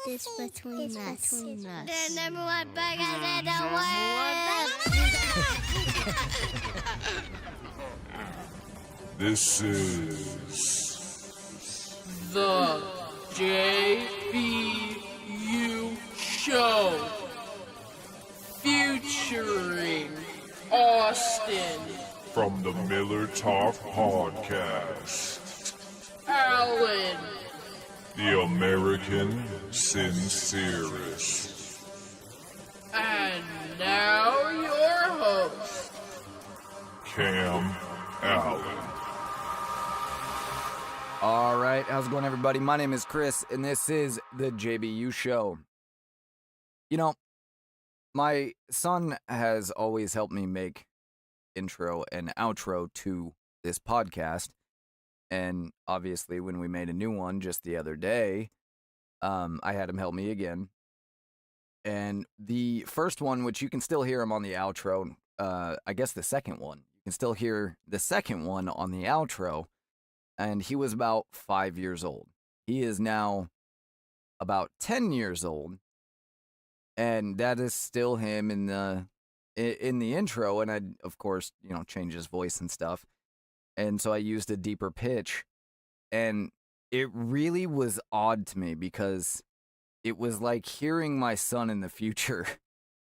This between us. The number one burgers in the world. This is the JBU.Show featuring Austin, from the Miller Talk Podcast, Allen, the American Sincerest, and now your host, Cam Allen. All right, how's it going, everybody? My name is Chris, and this is the JBU.Show. You know, my son has always helped me make intro and outro to this podcast, and obviously when we made a new one just the other day, I had him help me again. And the first one, which you can still hear him on the outro, I guess the second one, you can still hear the second one on the outro, and he was about 5 years old. He is now about 10 years old, and that is still him in the intro. And I, of course, changed his voice and stuff, and so I used a deeper pitch, and it really was odd to me because it was like hearing my son in the future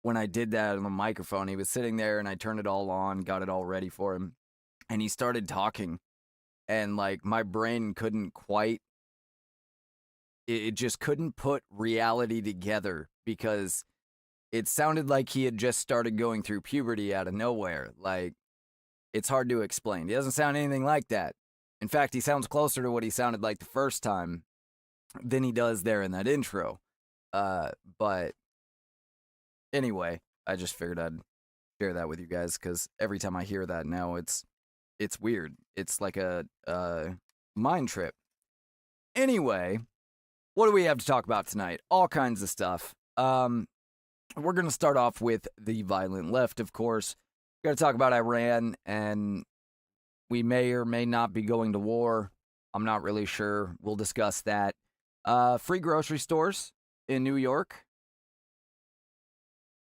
when I did that on the microphone. He was sitting there, and I turned it all on, got it all ready for him, and he started talking. And, like, my brain couldn't quite, it just couldn't put reality together because it sounded like he had just started going through puberty out of nowhere. Like, it's hard to explain. He doesn't sound anything like that. In fact, he sounds closer to what he sounded like the first time than he does there in that intro. But anyway, I just figured I'd share that with you guys because every time I hear that now, it's weird. It's like a mind trip. Anyway, what do we have to talk about tonight? All kinds of stuff. We're going to start off with the violent left, of course. We're going to talk about Iran, and we may or may not be going to war. I'm not really sure. We'll discuss that. Free grocery stores in New York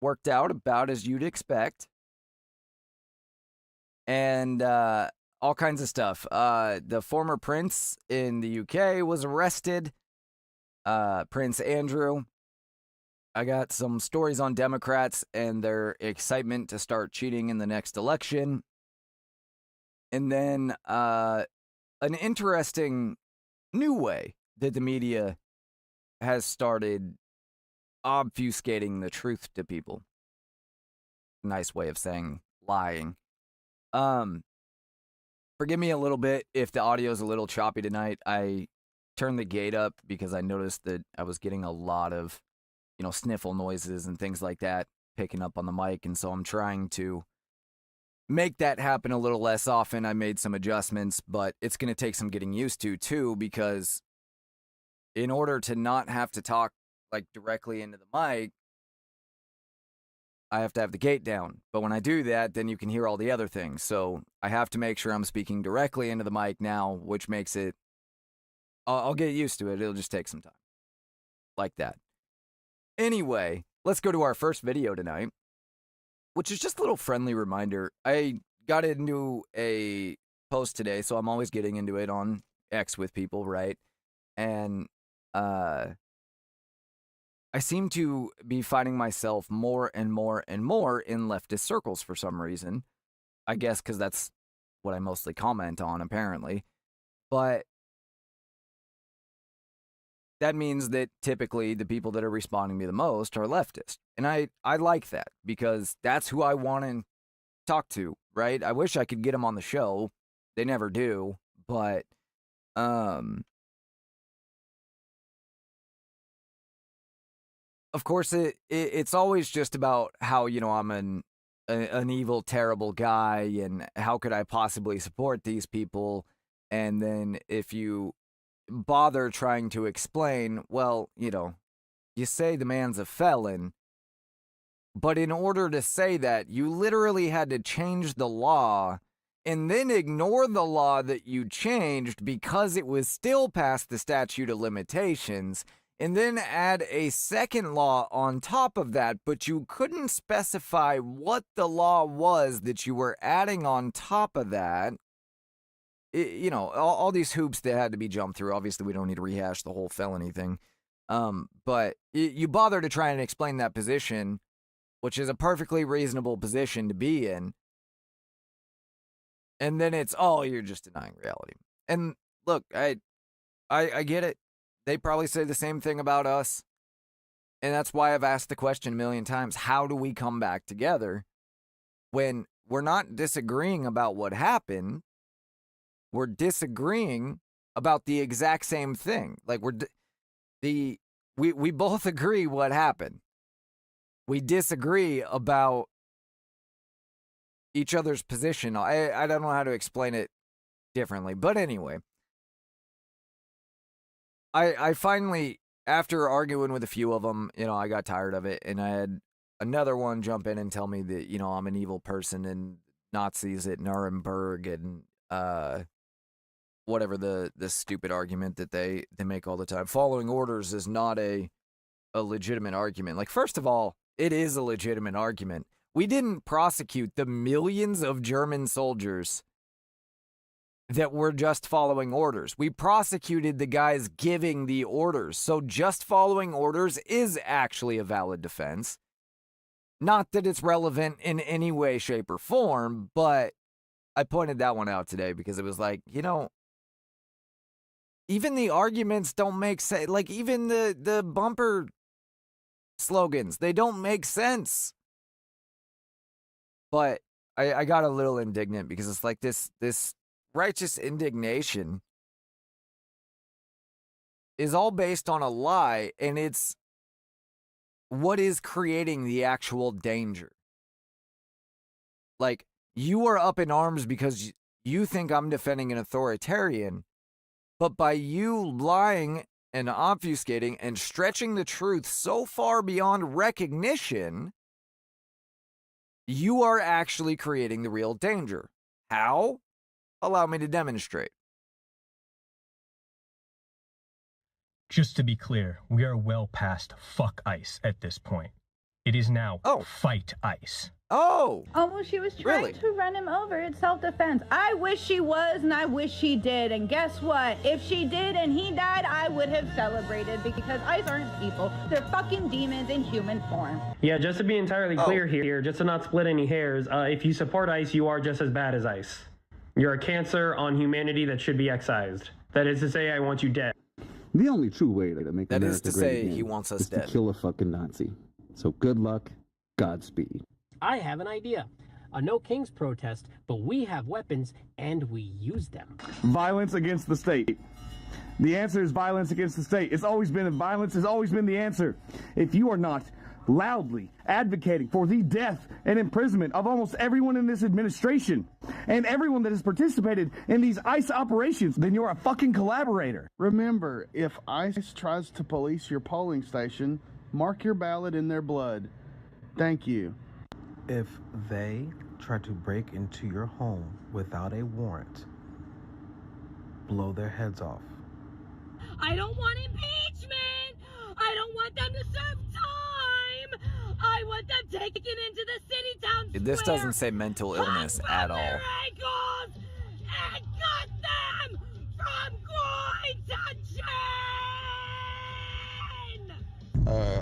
worked out about as you'd expect. And all kinds of stuff. The former prince in the UK was arrested. Prince Andrew. I got some stories on Democrats and their excitement to start cheating in the next election. And then an interesting new way that the media has started obfuscating the truth to people. Nice way of saying lying. Forgive me a little bit if the audio is a little choppy tonight. I turned the gate up because I noticed that I was getting a lot of, sniffle noises and things like that picking up on the mic, and so I'm trying to make that happen a little less often. I made some adjustments, but it's going to take some getting used to too, because in order to not have to talk like directly into the mic, I have to have the gate down. But when I do that, then you can hear all the other things. So I have to make sure I'm speaking directly into the mic now, which makes it, I'll get used to it. It'll just take some time. Like that. Anyway, let's go to our first video tonight, which is just a little friendly reminder. I got into a post today, so I'm always getting into it on X with people, right? And, I seem to be finding myself more and more and more in leftist circles for some reason. I guess because that's what I mostly comment on, apparently. But that means that typically the people that are responding to me the most are leftist. And I like that because that's who I want to talk to, right? I wish I could get them on the show. They never do. But, of course, it's always just about how, I'm an evil, terrible guy, and how could I possibly support these people? And then if you bother trying to explain, well, you say the man's a felon, but in order to say that, you literally had to change the law and then ignore the law that you changed because it was still past the statute of limitations. and then add a second law on top of that, but you couldn't specify what the law was that you were adding on top of that. You know, all these hoops that had to be jumped through. Obviously, we don't need to rehash the whole felony thing. But you bother to try and explain that position, which is a perfectly reasonable position to be in. And then it's, oh, you're just denying reality. And look, I get it. They probably say the same thing about us. And that's why I've asked the question a million times. How do we come back together when we're not disagreeing about what happened? We're disagreeing about the exact same thing. Like we both agree what happened. We disagree about each other's position. I don't know how to explain it differently. But anyway, I finally, after arguing with a few of them, you know, I got tired of it. And I had another one jump in and tell me that, you know, I'm an evil person and Nazis at Nuremberg and whatever the stupid argument that they make all the time. Following orders is not a legitimate argument. Like, first of all, it is a legitimate argument. We didn't prosecute the millions of German soldiers that were just following orders. We prosecuted the guys giving the orders. So just following orders is actually a valid defense. Not that it's relevant in any way, shape, or form, but I pointed that one out today because it was like, you know, even the arguments don't make sense. Like, even the bumper slogans, they don't make sense. But I got a little indignant because it's like this righteous indignation is all based on a lie, and it's what is creating the actual danger. Like, you are up in arms because you think I'm defending an authoritarian, but by you lying and obfuscating and stretching the truth so far beyond recognition, you are actually creating the real danger. How? Allow me to demonstrate. Just to be clear, we are well past fuck ICE at this point. It is now fight ICE. Oh! Oh, well, she was trying Really? to run him over. It's self-defense. I wish she was, and I wish she did. And guess what? If she did and he died, I would have celebrated because ICE aren't people. They're fucking demons in human form. Yeah, just to be entirely clear here, just to not split any hairs, if you support ICE, you are just as bad as ICE. You're a cancer on humanity that should be excised. That is to say, I want you dead. The only true way to make That America is to great say, again he wants us is dead. to kill a fucking Nazi. So good luck, Godspeed. I have an idea. A No Kings protest, but we have weapons and we use them. Violence against the state. The answer is violence against the state. It's always been violence has always been the answer. If you are not loudly advocating for the death and imprisonment of almost everyone in this administration and everyone that has participated in these ICE operations, then you're a fucking collaborator. Remember, if ICE tries to police your polling station, mark your ballot in their blood. Thank you. If they try to break into your home without a warrant, blow their heads off. I don't want impeachment. I don't want them to serve time. I want them taken into the city town square. This doesn't say mental illness at all. Their ankles and cut them from groin to chin.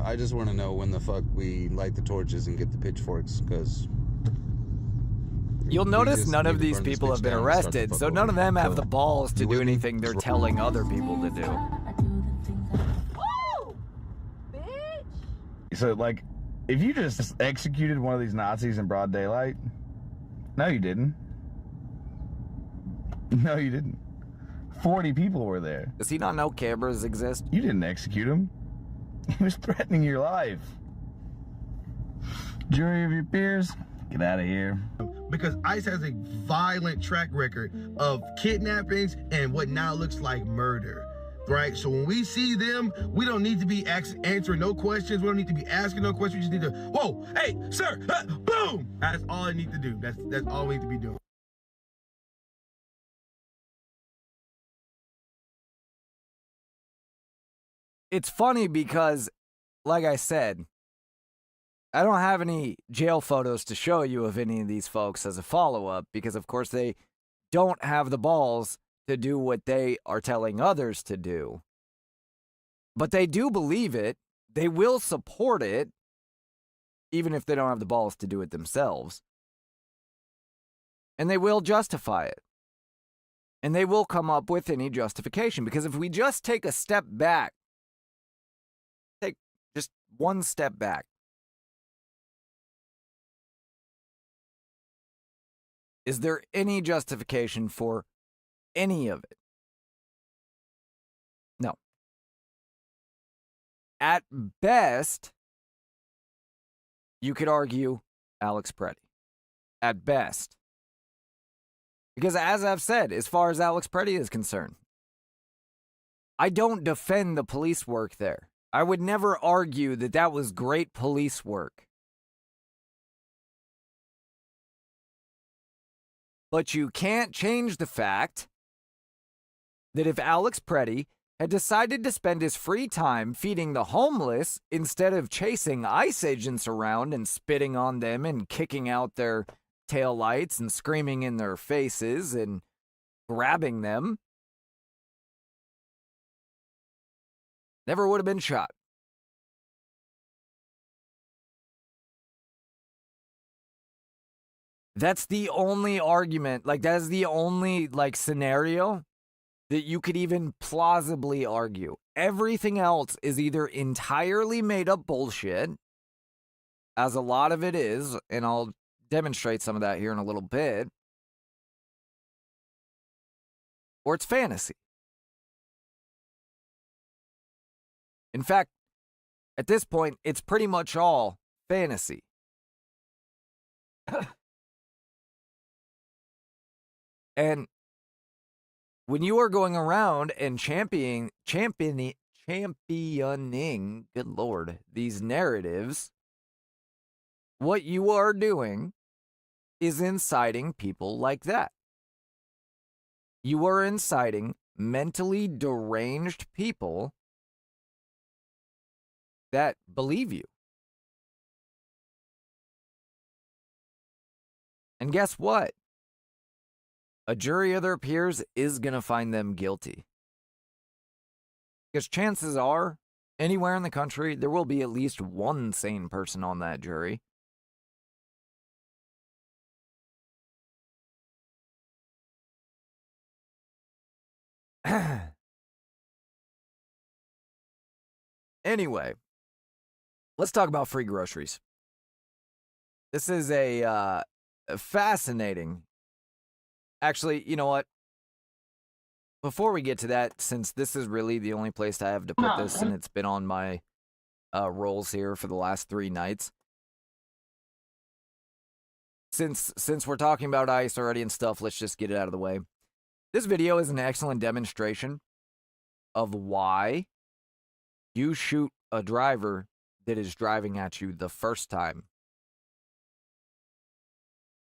I just want to know when the fuck we light the torches and get the pitchforks, because you'll notice none of these people have been arrested, so none of them have the balls to do anything they're telling other people to do. Woo! Bitch! So, like, if you just executed one of these Nazis in broad daylight, no, you didn't. No, you didn't. 40 people were there. Does he not know cameras exist? You didn't execute him. He was threatening your life. Jury of your peers, get out of here. Because ICE has a violent track record of kidnappings and what now looks like murder, right? So when we see them, we don't need to be answering no questions. We don't need to be asking no questions. We just need to, whoa, hey, sir, boom. That's all I need to do. That's all we need to be doing. it's funny because, like I said, I don't have any jail photos to show you of any of these folks as a follow-up because, of course, they don't have the balls to do what they are telling others to do. But they do believe it. They will support it, even if they don't have the balls to do it themselves. And they will justify it. And they will come up with any justification. Because if we just take a step back, take just one step back, is there any justification for any of it? No. At best, you could argue Alex Preddy. At best. Because as I've said, as far as Alex Preddy is concerned, I don't defend the police work there. I would never argue that that was great police work. But you can't change the fact that if Alex Preddy had decided to spend his free time feeding the homeless instead of chasing ICE agents around and spitting on them and kicking out their taillights and screaming in their faces and grabbing them, never would have been shot. That's the only argument, like that is the only scenario that you could even plausibly argue. Everything else is either entirely made up bullshit, as a lot of it is, and I'll demonstrate some of that here in a little bit, or it's fantasy. In fact, at this point, it's pretty much all fantasy. And when you are going around and championing, good Lord, these narratives, what you are doing is inciting people like that. You are inciting mentally deranged people that believe you. And guess what? A jury of their peers is going to find them guilty. Because chances are, anywhere in the country, there will be at least one sane person on that jury. Anyway, let's talk about free groceries. This is a fascinating... Actually, you know what? Before we get to that, since this is really the only place I have to put this, and it's been on my rolls here for the last 3 nights. Since we're talking about ICE already and stuff, let's just get it out of the way. This video is an excellent demonstration of why you shoot a driver that is driving at you the first time.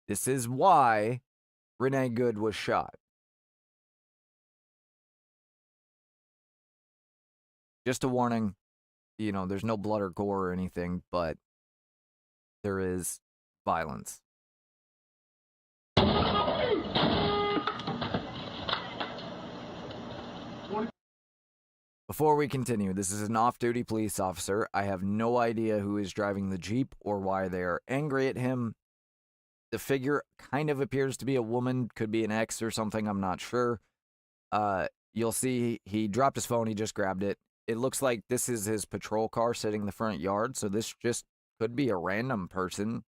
This is why Renee Good was shot. Just a warning, you know, there's no blood or gore or anything, but there is violence. Before we continue, this is an off-duty police officer. I have no idea who is driving the Jeep or why they are angry at him. The figure kind of appears to be a woman, could be an ex or something, I'm not sure. You'll see he dropped his phone, he just grabbed it. It looks like this is his patrol car sitting in the front yard, so this just could be a random person.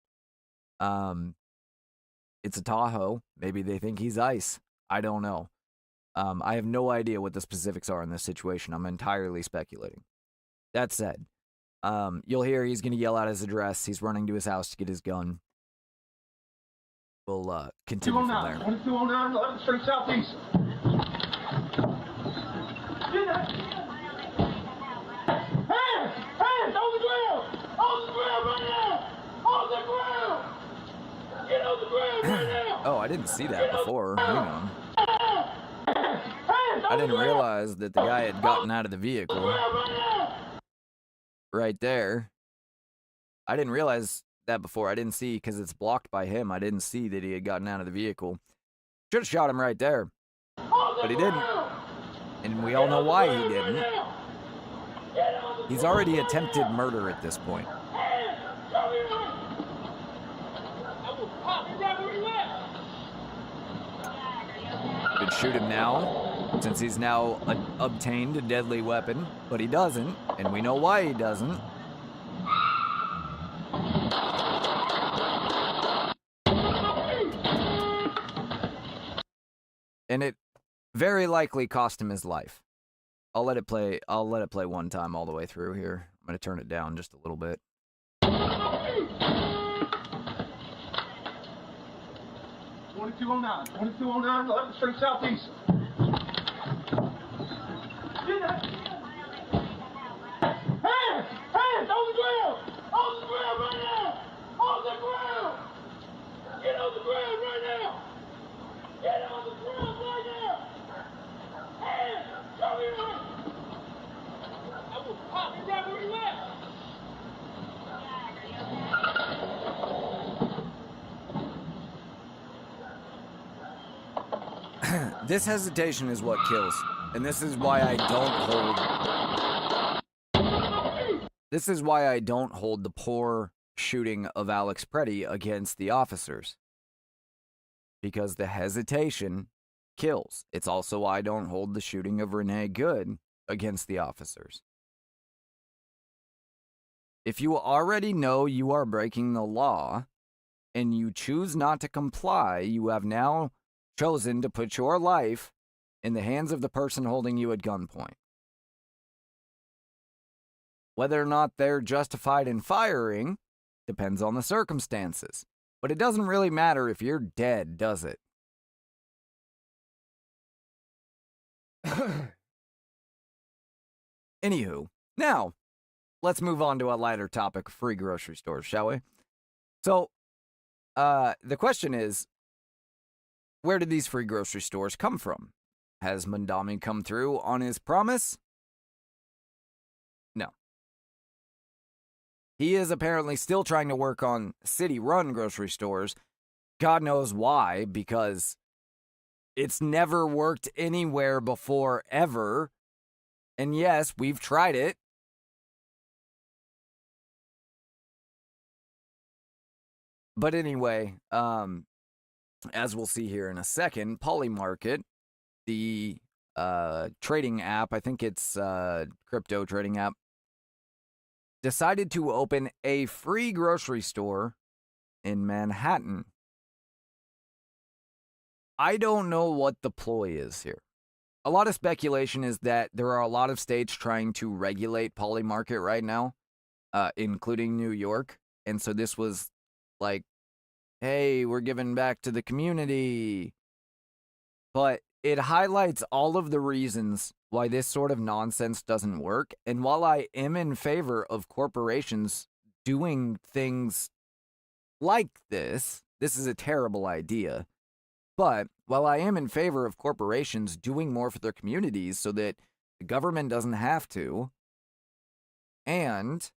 It's a Tahoe. Maybe they think he's ICE. I don't know. I have no idea what the specifics are in this situation. I'm entirely speculating. That said, you'll hear he's going to yell out his address. He's running to his house to get his gun. We'll continue from there. 209, 11th Street Southeast. Hands on the ground! On the ground right now! On the ground! Get on the ground right now! Oh, I didn't see that before. Hang on. I didn't realize that the guy had gotten out of the vehicle. right there. I didn't realize that before. I didn't see because it's blocked by him. I didn't see that he had gotten out of the vehicle. Should have shot him right there. But he didn't. And we all know why he didn't. He's already attempted murder at this point. Could shoot him now, since he's now obtained a deadly weapon, but he doesn't, and we know why he doesn't. And it very likely cost him his life. I'll let it play one time all the way through here. I'm going to turn it down just a little bit. 2209, 2209, 11th Street Southeast. Hands! Hands! On the ground! On the ground right now! On the ground! Get on the ground right now! Get on the ground right now! Hands! Show me your hands! I will pop you right where you at! This hesitation is what kills, and this is why I don't hold the poor shooting of Alex Preddy against the officers. Because the hesitation kills. It's also why I don't hold the shooting of Renee Good against the officers. If you already know you are breaking the law, and you choose not to comply, you have now chosen to put your life in the hands of the person holding you at gunpoint. Whether or not they're justified in firing depends on the circumstances. But it doesn't really matter if you're dead, does it? Anywho, now, let's move on to a lighter topic, free grocery stores, shall we? So, the question is, where did these free grocery stores come from? Has Mamdani come through on his promise? No. He is apparently still trying to work on city-run grocery stores. God knows why, because it's never worked anywhere before, ever. And yes, we've tried it. But anyway, as we'll see here in a second, Polymarket, the trading app, I think it's crypto trading app, decided to open a free grocery store in Manhattan. I don't know what the ploy is here. A lot of speculation is that there are a lot of states trying to regulate Polymarket right now, including New York. And so this was like, hey, we're giving back to the community. But it highlights all of the reasons why this sort of nonsense doesn't work. And while I am in favor of corporations doing things like this is a terrible idea. But while I am in favor of corporations doing more for their communities so that the government doesn't have to, and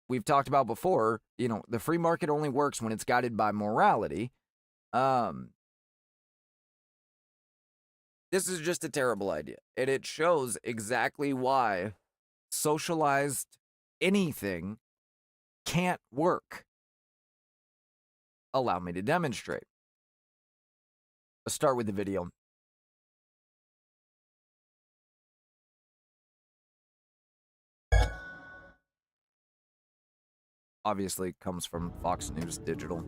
we've talked about before, you know, the free market only works when it's guided by morality. This is just a terrible idea. And it shows exactly why socialized anything can't work. Allow me to demonstrate. Let's start with the video. Obviously comes from Fox News Digital.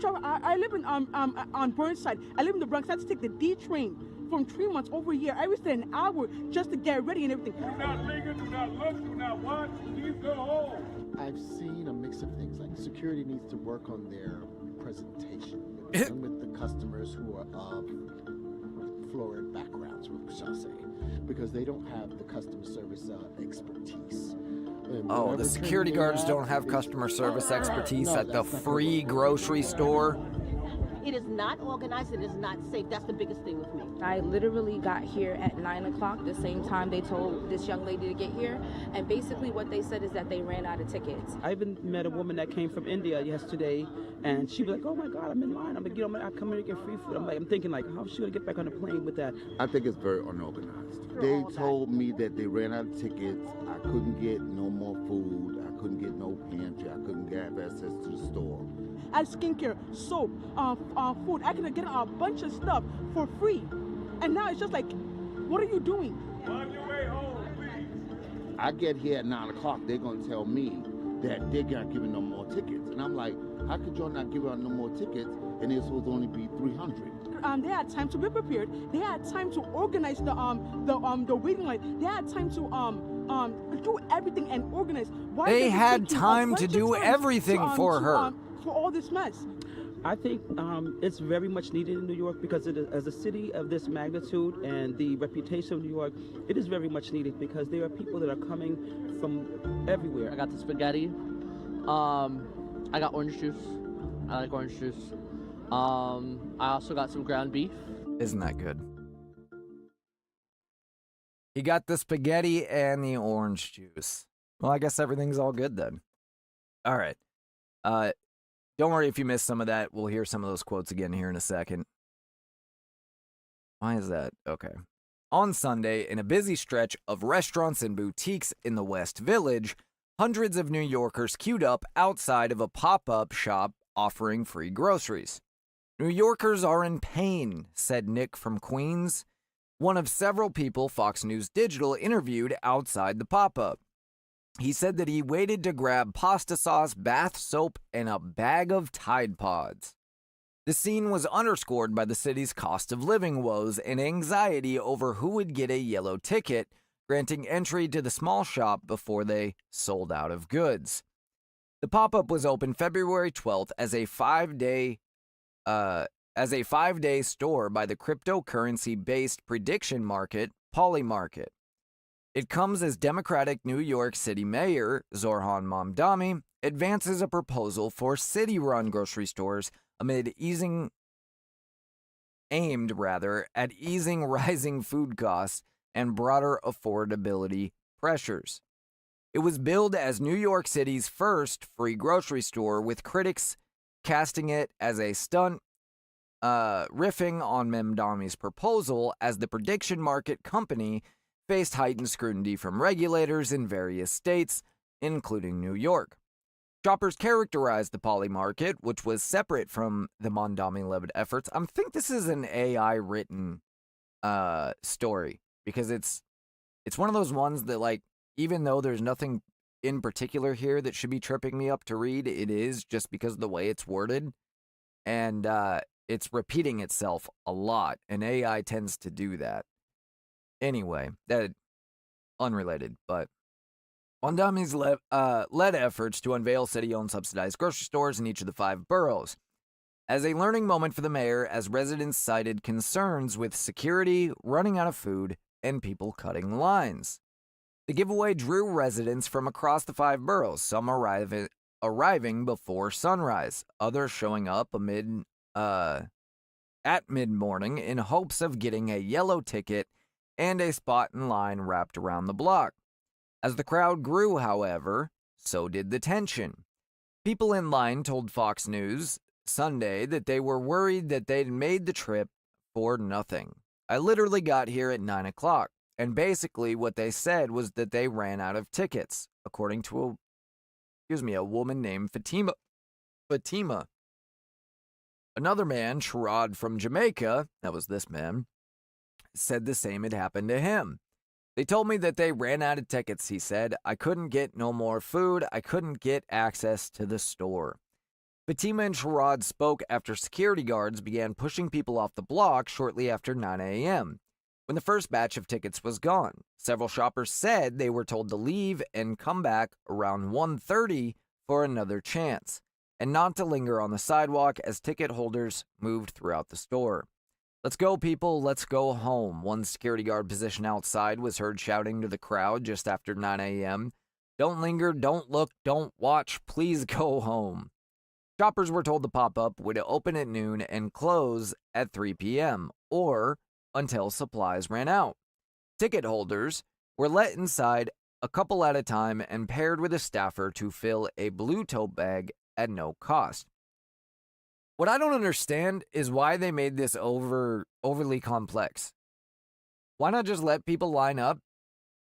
I live in on Burnside. I live in the Bronx. I had to take the D train from 3 months over a year. I was there an hour just to get ready and everything. Do not linger, do not look, do not watch, please go home. I've seen a mix of things. Like security needs to work on their presentation with the customers who are of florid backgrounds, shall I say, because they don't have the customer service expertise. Oh, the security guards don't have customer service expertise at the free grocery store? It is not organized. It is not safe. That's the biggest thing with me. I literally got here at 9 o'clock, the same time they told this young lady to get here. And basically what they said is that they ran out of tickets. I even met a woman that came from India yesterday, and she was like, oh my God, I'm in line. I'm like, I come here to get free food. I'm thinking like, how's she gonna get back on the plane with that? I think it's very unorganized. They told me that they ran out of tickets. I couldn't get no more food. I couldn't get no pantry. I couldn't have access to the store. And skincare, soap, food. I could get a bunch of stuff for free. And now it's just like, what are you doing? On your way home, please. I get here at 9 o'clock, they're going to tell me that they're not giving no more tickets. And I'm like, how could y'all not give out no more tickets and it's supposed to only be 300? They had time to be prepared. They had time to organize the waiting line. They had time to do everything and organize. Why they did it had take you time a to bunch do of time everything for her. For all this mess. I think it's very much needed in New York because as a city of this magnitude and the reputation of New York, it is very much needed because there are people that are coming from everywhere. I got the spaghetti. I got orange juice. I like orange juice. I also got some ground beef. Isn't that good? He got the spaghetti and the orange juice. Well, I guess everything's all good then. All right. Don't worry if you missed some of that. We'll hear some of those quotes again here in a second. Why is that? Okay. On Sunday, in a busy stretch of restaurants and boutiques in the West Village, hundreds of New Yorkers queued up outside of a pop-up shop offering free groceries. New Yorkers are in pain, said Nick from Queens, one of several people Fox News Digital interviewed outside the pop-up. He said that he waited to grab pasta sauce, bath soap, and a bag of Tide Pods. The scene was underscored by the city's cost of living woes and anxiety over who would get a yellow ticket, granting entry to the small shop before they sold out of goods. The pop-up was open February 12th as a five-day store by the cryptocurrency-based prediction market, Polymarket. It comes as Democratic New York City Mayor Zohran Mamdani advances a proposal for city-run grocery stores amid aimed at easing rising food costs and broader affordability pressures. It was billed as New York City's first free grocery store, with critics casting it as a stunt, riffing on Mamdani's proposal as the prediction market company faced heightened scrutiny from regulators in various states, including New York. Shoppers characterized the Polymarket, which was separate from the Mamdani-led efforts. I think this is an AI-written story, because it's one of those ones that, like, even though there's nothing in particular here that should be tripping me up to read, it is just because of the way it's worded, and it's repeating itself a lot, and AI tends to do that. Anyway, that unrelated, but Mamdani's led efforts to unveil city-owned subsidized grocery stores in each of the 5 boroughs as a learning moment for the mayor, as residents cited concerns with security, running out of food, and people cutting lines. The giveaway drew residents from across the 5 boroughs, some arriving before sunrise, others showing up at mid-morning in hopes of getting a yellow ticket and a spot in line wrapped around the block. As the crowd grew, however, so did the tension. People in line told Fox News Sunday that they were worried that they'd made the trip for nothing. I literally got here at 9 o'clock, and basically what they said was that they ran out of tickets, according to a woman named Fatima. Another man, Sharad from Jamaica, that was this man, said the same had happened to him. They told me that they ran out of tickets, he said. I couldn't get no more food. I couldn't get access to the store. Fatima and Sharad spoke after security guards began pushing people off the block shortly after 9 a.m., when the first batch of tickets was gone. Several shoppers said they were told to leave and come back around 1:30 for another chance, and not to linger on the sidewalk as ticket holders moved throughout the store. Let's go, people, let's go home. One security guard positioned outside was heard shouting to the crowd just after 9 a.m. Don't linger, don't look, don't watch, please go home. Shoppers were told the pop-up would open at noon and close at 3 p.m. or until supplies ran out. Ticket holders were let inside a couple at a time and paired with a staffer to fill a blue tote bag at no cost. What I don't understand is why they made this overly complex. Why not just let people line up,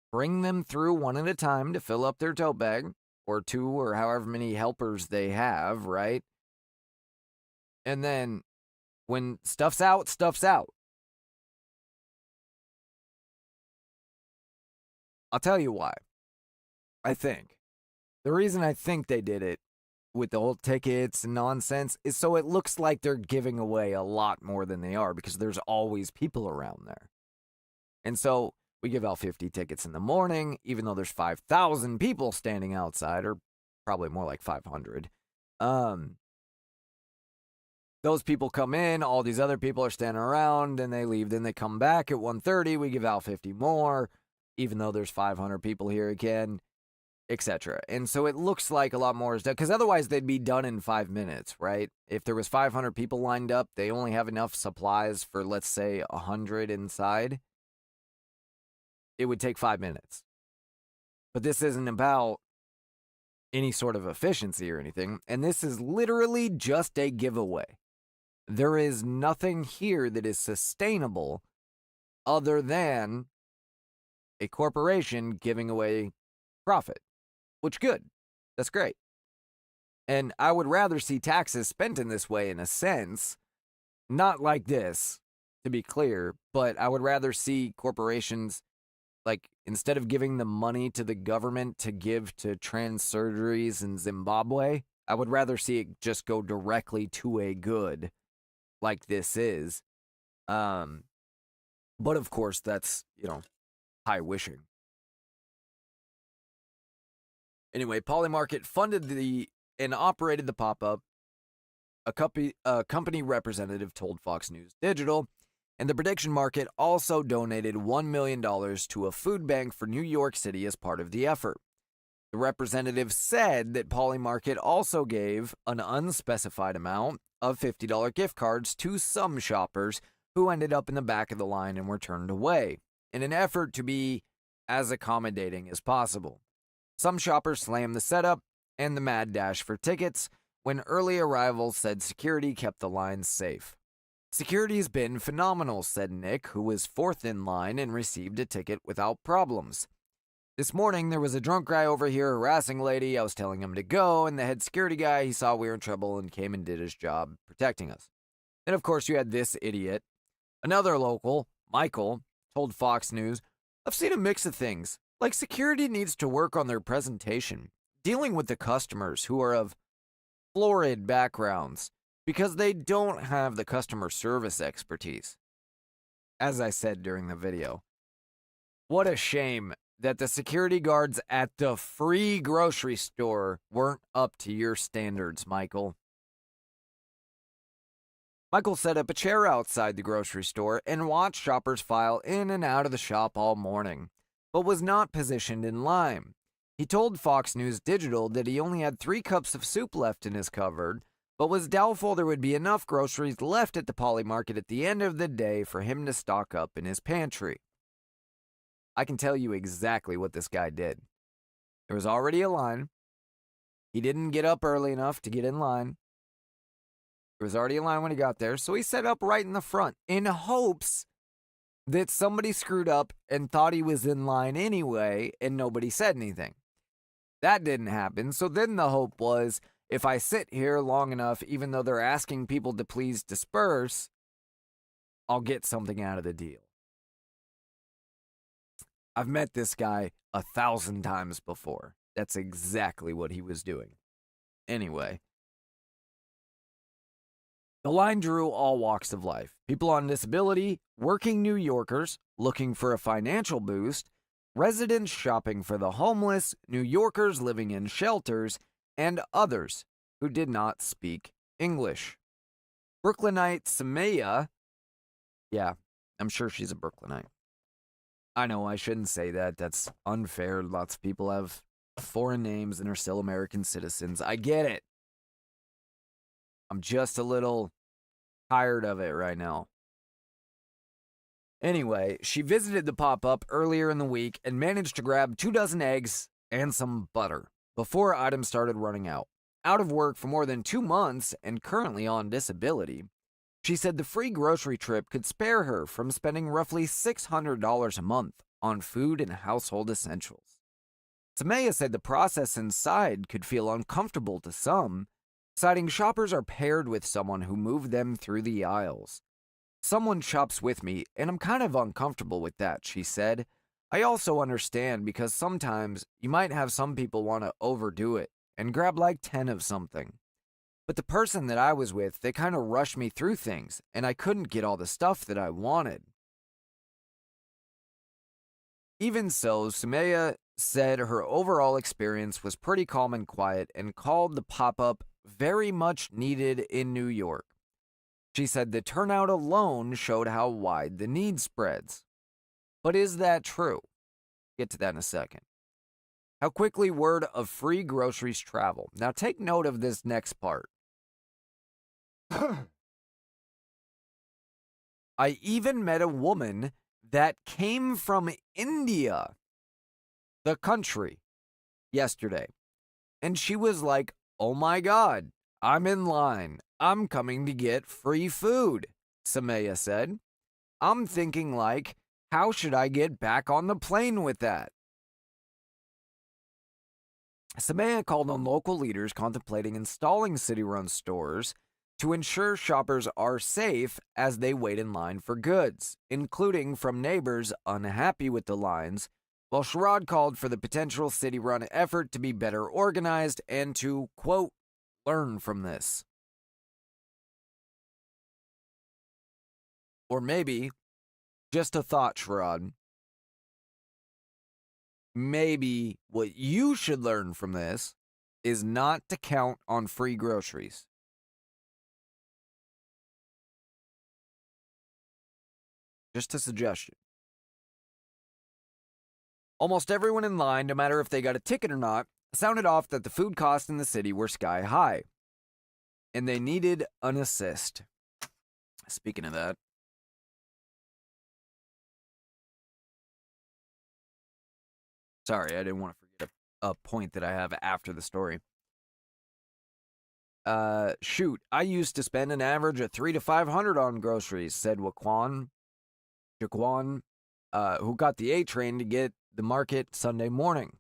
bring them through one at a time to fill up their tote bag, or two, or however many helpers they have, right? And then when stuff's out, stuff's out. I'll tell you why. I think. The reason I think they did it with the whole tickets and nonsense is so it looks like they're giving away a lot more than they are, because there's always people around there. And so we give out 50 tickets in the morning, even though there's 5,000 people standing outside, or probably more like 500. Those people come in, all these other people are standing around, and they leave. Then they come back at 1:30. We give out 50 more, even though there's 500 people here again, etc. And so it looks like a lot more is done, because otherwise they'd be done in 5 minutes, right? If there was 500 people lined up, they only have enough supplies for, let's say, 100 inside. It would take 5 minutes. But this isn't about any sort of efficiency or anything, and this is literally just a giveaway. There is nothing here that is sustainable other than a corporation giving away profit, which good. That's great. And I would rather see taxes spent in this way, in a sense, not like this, to be clear, but I would rather see corporations, like, instead of giving the money to the government to give to trans surgeries in Zimbabwe, I would rather see it just go directly to a good, like this is. But of course, that's, high wishing. Anyway, Polymarket funded and operated the pop-up. A company representative told Fox News Digital. And the prediction market also donated $1 million to a food bank for New York City as part of the effort. The representative said that Polymarket also gave an unspecified amount of $50 gift cards to some shoppers who ended up in the back of the line and were turned away, in an effort to be as accommodating as possible. Some shoppers slammed the setup and the mad dash for tickets when early arrivals said security kept the lines safe. Security's been phenomenal, said Nick, who was fourth in line and received a ticket without problems. This morning, there was a drunk guy over here harassing a lady. I was telling him to go, and the head security guy, he saw we were in trouble and came and did his job protecting us. Then, of course, you had this idiot. Another local, Michael, told Fox News, I've seen a mix of things. Like, security needs to work on their presentation, dealing with the customers who are of florid backgrounds, because they don't have the customer service expertise. As I said during the video, what a shame that the security guards at the free grocery store weren't up to your standards, Michael. Michael set up a chair outside the grocery store and watched shoppers file in and out of the shop all morning, but was not positioned in line. He told Fox News Digital that he only had 3 cups of soup left in his cupboard, but was doubtful there would be enough groceries left at the Polymarket at the end of the day for him to stock up in his pantry. I can tell you exactly what this guy did. There was already a line. He didn't get up early enough to get in line. There was already a line when he got there, so he set up right in the front in hopes that somebody screwed up and thought he was in line anyway, and nobody said anything. That didn't happen, so then the hope was, if I sit here long enough, even though they're asking people to please disperse, I'll get something out of the deal. I've met this guy 1,000 times before. That's exactly what he was doing. Anyway, the line drew all walks of life. People on disability, working New Yorkers looking for a financial boost, residents shopping for the homeless, New Yorkers living in shelters, and others who did not speak English. Brooklynite Samaya, yeah, I'm sure she's a Brooklynite. I know I shouldn't say that. That's unfair. Lots of people have foreign names and are still American citizens. I get it. I'm just a little tired of it right now. Anyway, she visited the pop-up earlier in the week and managed to grab 24 eggs and some butter before items started running out. Out of work for more than 2 months and currently on disability, she said the free grocery trip could spare her from spending roughly $600 a month on food and household essentials. Samaya said the process inside could feel uncomfortable to some, citing shoppers are paired with someone who moved them through the aisles. Someone shops with me, and I'm kind of uncomfortable with that, she said. I also understand because sometimes you might have some people want to overdo it and grab like 10 of something. But the person that I was with, they kind of rushed me through things, and I couldn't get all the stuff that I wanted. Even so, Sumaya said her overall experience was pretty calm and quiet and called the pop-up very much needed in New York. She said the turnout alone showed how wide the need spreads. But is that true? Get to that in a second. How quickly word of free groceries travel. Now take note of this next part. I even met a woman that came from India, the country, yesterday. And she was like, oh my God, I'm in line. I'm coming to get free food, Samaya said. I'm thinking like, how should I get back on the plane with that? Samaya called on local leaders contemplating installing city-run stores to ensure shoppers are safe as they wait in line for goods, including from neighbors unhappy with the lines, while Sherrod called for the potential city-run effort to be better organized and to, quote, learn from this. Or maybe, just a thought, Sherrod, maybe what you should learn from this is not to count on free groceries. Just a suggestion. Almost everyone in line, no matter if they got a ticket or not, sounded off that the food costs in the city were sky high, and they needed an assist. Speaking of that, sorry, I didn't want to forget a point that I have after the story. Shoot, I used to spend an average of $300 to $500 on groceries, said Jaquan, who got the A train to get the market Sunday morning.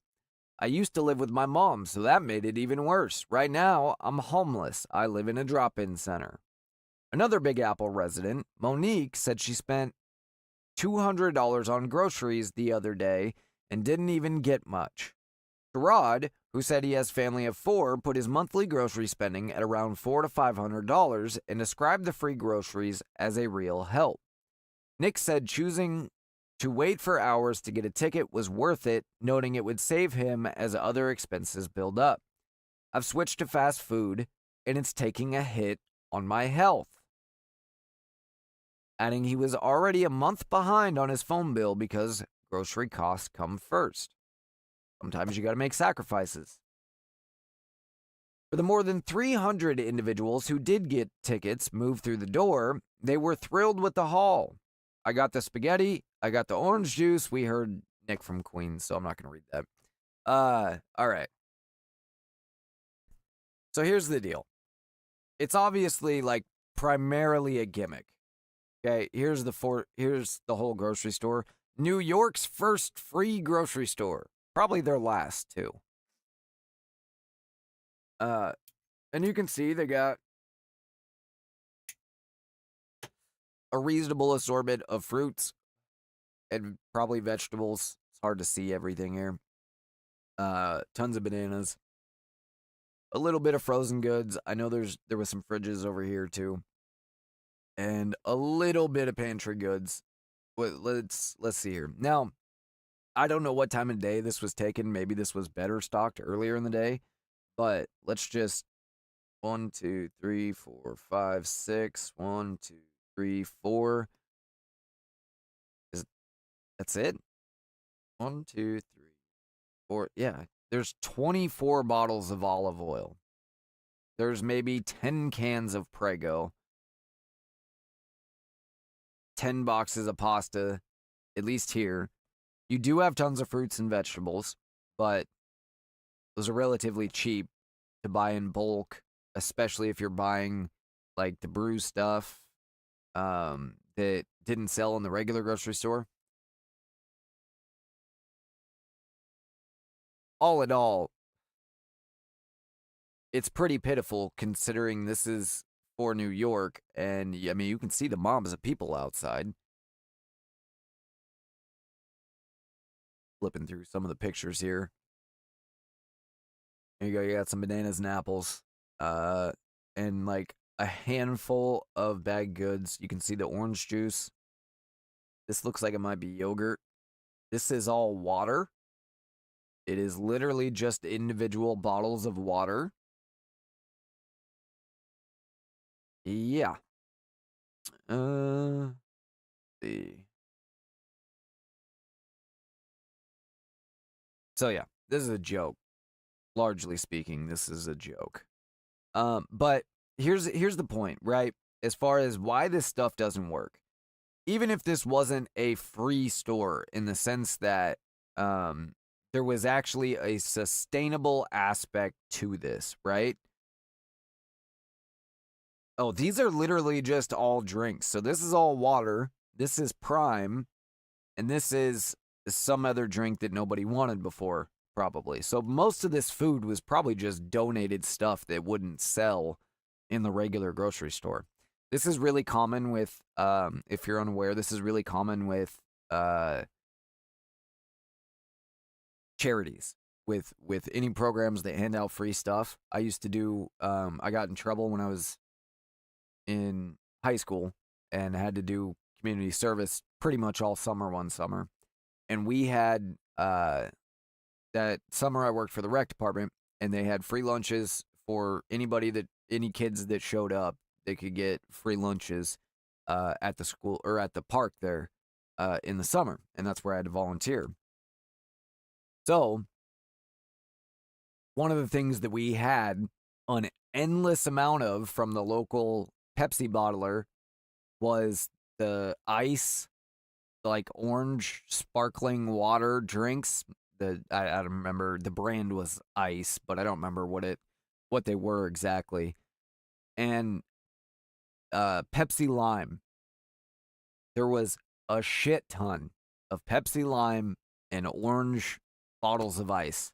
I used to live with my mom, so that made it even worse. Right now, I'm homeless. I live in a drop-in center. Another Big Apple resident, Monique, said she spent $200 on groceries the other day and didn't even get much. Sherrod, who said he has a family of 4, put his monthly grocery spending at around $400 to $500 and described the free groceries as a real help. Nick said choosing to wait for hours to get a ticket was worth it, noting it would save him as other expenses build up. I've switched to fast food, and it's taking a hit on my health. Adding he was already a month behind on his phone bill because grocery costs come first. Sometimes you gotta make sacrifices. For the more than 300 individuals who did get tickets moved through the door, they were thrilled with the haul. I got the spaghetti, I got the orange juice. We heard Nick from Queens, so I'm not going to read that. All right. So here's the deal. It's obviously like primarily a gimmick. Okay, here's the whole grocery store. New York's first free grocery store. Probably their last, too. And you can see they got a reasonable assortment of fruits and probably vegetables. It's hard to see everything here. Tons of bananas. A little bit of frozen goods. I know there was some fridges over here too. And a little bit of pantry goods. Let's see here. Now, I don't know what time of day this was taken. Maybe this was better stocked earlier in the day. But let's just 1, 2, 3, 4, 5, 6. 1, 2, 3, 4. That's it? 1, 2, 3, 4. Yeah, there's 24 bottles of olive oil. There's maybe 10 cans of Prego, 10 boxes of pasta, at least here. You do have tons of fruits and vegetables, but those are relatively cheap to buy in bulk, especially if you're buying like the brew stuff that didn't sell in the regular grocery store. All in all, it's pretty pitiful considering this is for New York, and I mean, you can see the mobs of people outside. Flipping through some of the pictures here. There you go, you got some bananas and apples, and like a handful of bagged goods. You can see the orange juice. This looks like it might be yogurt. This is all water. It is literally just individual bottles of water. Yeah. Let's see. So yeah, this is a joke. Largely speaking, this is a joke. But here's the point, right? As far as why this stuff doesn't work. Even if this wasn't a free store in the sense that there was actually a sustainable aspect to this, right? Oh, these are literally just all drinks. So this is all water. This is Prime. And this is some other drink that nobody wanted before, probably. So most of this food was probably just donated stuff that wouldn't sell in the regular grocery store. This is really common with, if you're unaware, this is really common with charities. With any programs that hand out free stuff. I used to do, I got in trouble when I was in high school and had to do community service pretty much all summer one summer. And we had, that summer I worked for the rec department, and they had free lunches for any kids that showed up. They could get free lunches at the school or at the park there in the summer. And that's where I had to volunteer. So one of the things that we had an endless amount of from the local Pepsi bottler was the ice, like orange sparkling water drinks. I don't remember, the brand was Ice, but I don't remember what they were exactly. And Pepsi Lime. There was a shit ton of Pepsi Lime and orange bottles of ice,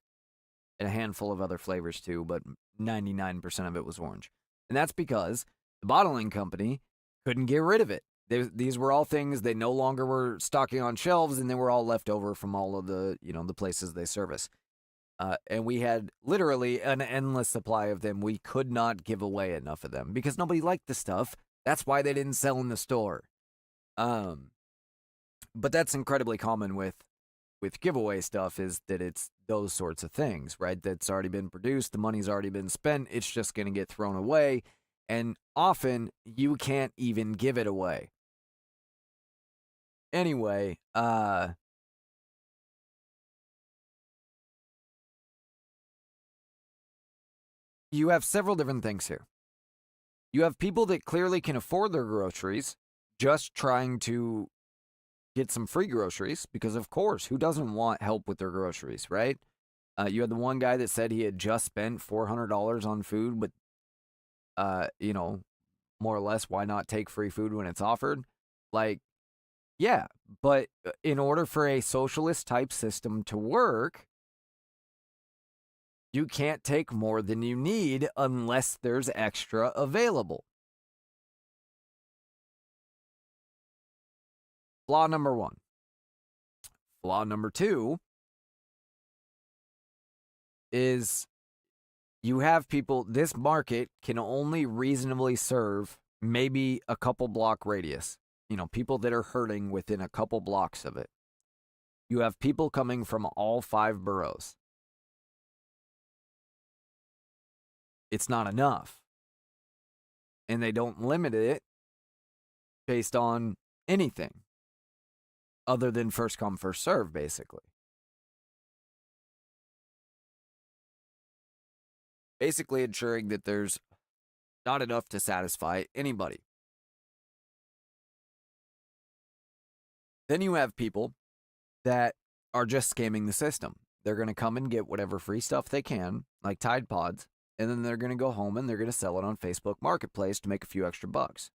and a handful of other flavors too, but 99% of it was orange. And that's because the bottling company couldn't get rid of it. These were all things they no longer were stocking on shelves, and they were all left over from all of the, the places they service. And we had literally an endless supply of them. We could not give away enough of them because nobody liked the stuff. That's why they didn't sell in the store. But that's incredibly common with giveaway stuff, is that it's those sorts of things, right? That's already been produced. The money's already been spent. It's just going to get thrown away. And often you can't even give it away. Anyway, you have several different things here. You have people that clearly can afford their groceries, just trying to get some free groceries, because of course, who doesn't want help with their groceries, right? You had the one guy that said he had just spent $400 on food, but, more or less, why not take free food when it's offered? Like, yeah, but in order for a socialist type system to work, you can't take more than you need unless there's extra available. Flaw number one. Flaw number two is you have people, this market can only reasonably serve maybe a couple block radius. People that are hurting within a couple blocks of it. You have people coming from all 5 boroughs. It's not enough. And they don't limit it based on anything other than first come, first serve, basically. Basically ensuring that there's Not enough to satisfy anybody. Then you have people that are just scamming the system. They're going to come and get whatever free stuff they can, like Tide Pods, and then they're going to go home and they're going to sell it on Facebook Marketplace to make a few extra bucks.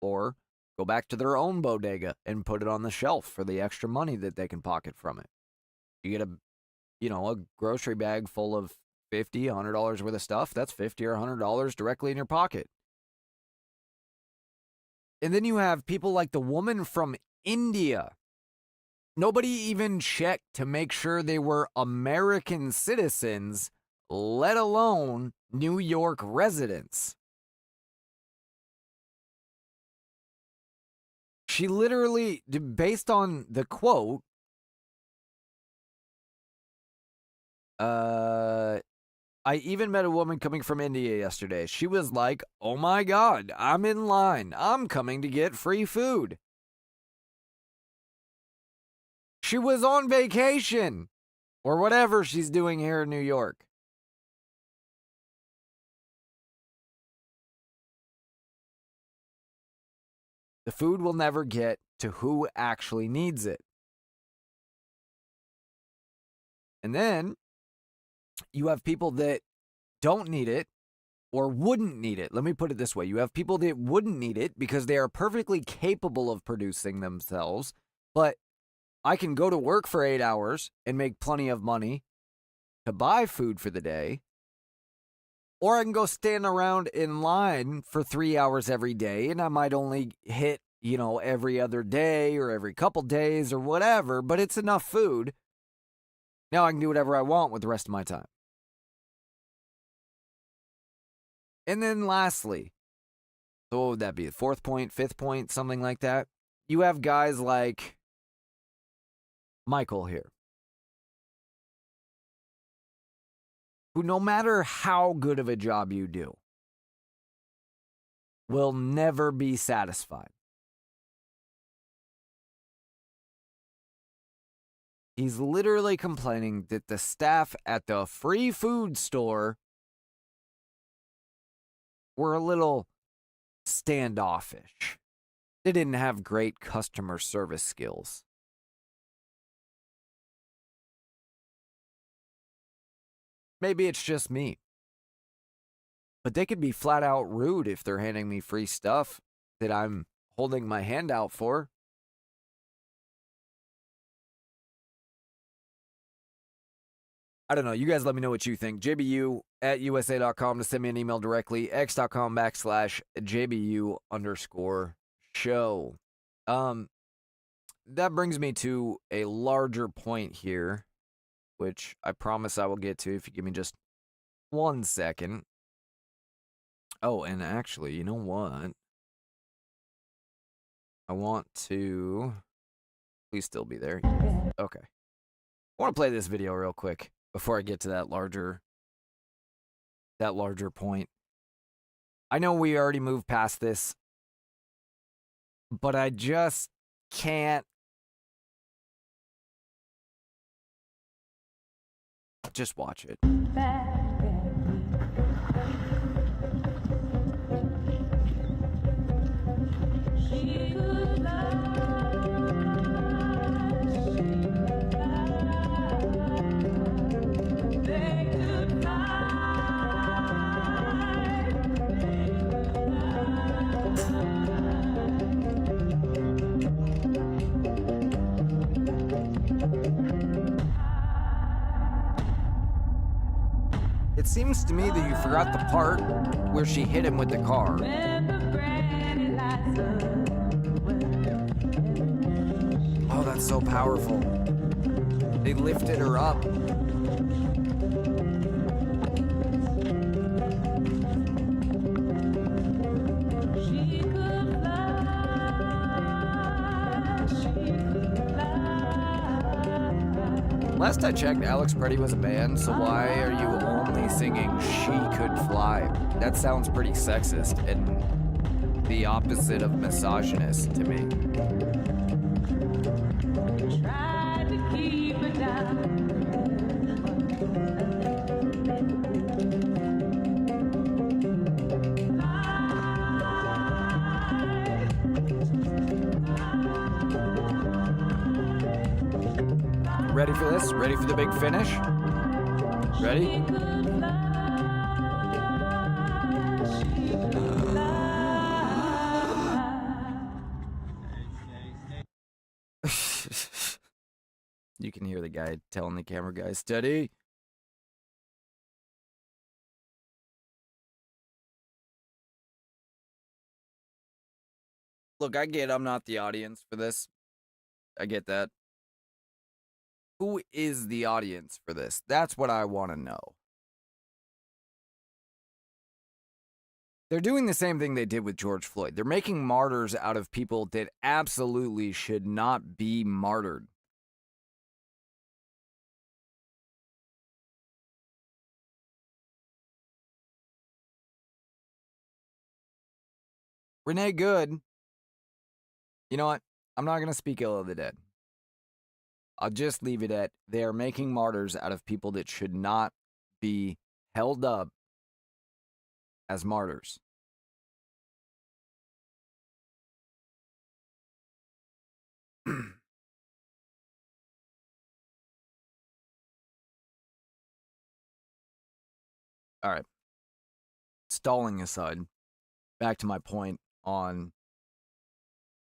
Or go back to their own bodega and put it on the shelf for the extra money that they can pocket from it. You get a grocery bag full of $50, $100 worth of stuff. That's $50 or $100 directly in your pocket. And then you have people like the woman from India. Nobody even checked to make sure they were American citizens, let alone New York residents. She literally, based on the quote, I even met a woman coming from India yesterday. She was like, oh my God, I'm in line. I'm coming to get free food. She was on vacation or whatever she's doing here in New York. The food will never get to who actually needs it. And then you have people that don't need it or wouldn't need it. Let me put it this way. You have people that wouldn't need it because they are perfectly capable of producing themselves, but I can go to work for 8 hours and make plenty of money to buy food for the day. Or I can go stand around in line for 3 hours every day, and I might only hit, every other day or every couple days or whatever, but it's enough food. Now I can do whatever I want with the rest of my time. And then lastly, so what would that be? The fourth point, fifth point, something like that? You have guys like Michael here, who no matter how good of a job you do, will never be satisfied. He's literally complaining that the staff at the free food store were a little standoffish. They didn't have great customer service skills. Maybe it's just me. But they could be flat out rude if they're handing me free stuff that I'm holding my hand out for. I don't know. You guys let me know what you think. JBU@USA.com to send me an email directly. X.com/JBU_show. That brings me to a larger point here, which I promise I will get to if you give me just 1 second. Oh, and actually, you know what? I want to... Please still be there. Okay. I want to play this video real quick before I get to that larger point. I know we already moved past this, but I just can't just watch it. It seems to me that you forgot the part where she hit him with the car. Oh, that's so powerful. They lifted her up. Last I checked, Alex Pretty was a band, so why are you only singing She Could Fly? That sounds pretty sexist and the opposite of misogynist to me. Tried to keep it down. ready for this? Ready for the big finish? Ready? You can hear the guy telling the camera guy, steady. Look, I get I'm not the audience for this. I get that. Who is the audience for this? That's what I want to know. They're doing the same thing they did with George Floyd. They're making martyrs out of people that absolutely should not be martyred. Renee Good. You know what? I'm not going to speak ill of the dead. I'll just leave it at they are making martyrs out of people that should not be held up as martyrs. All right. Stalling aside, back to my point on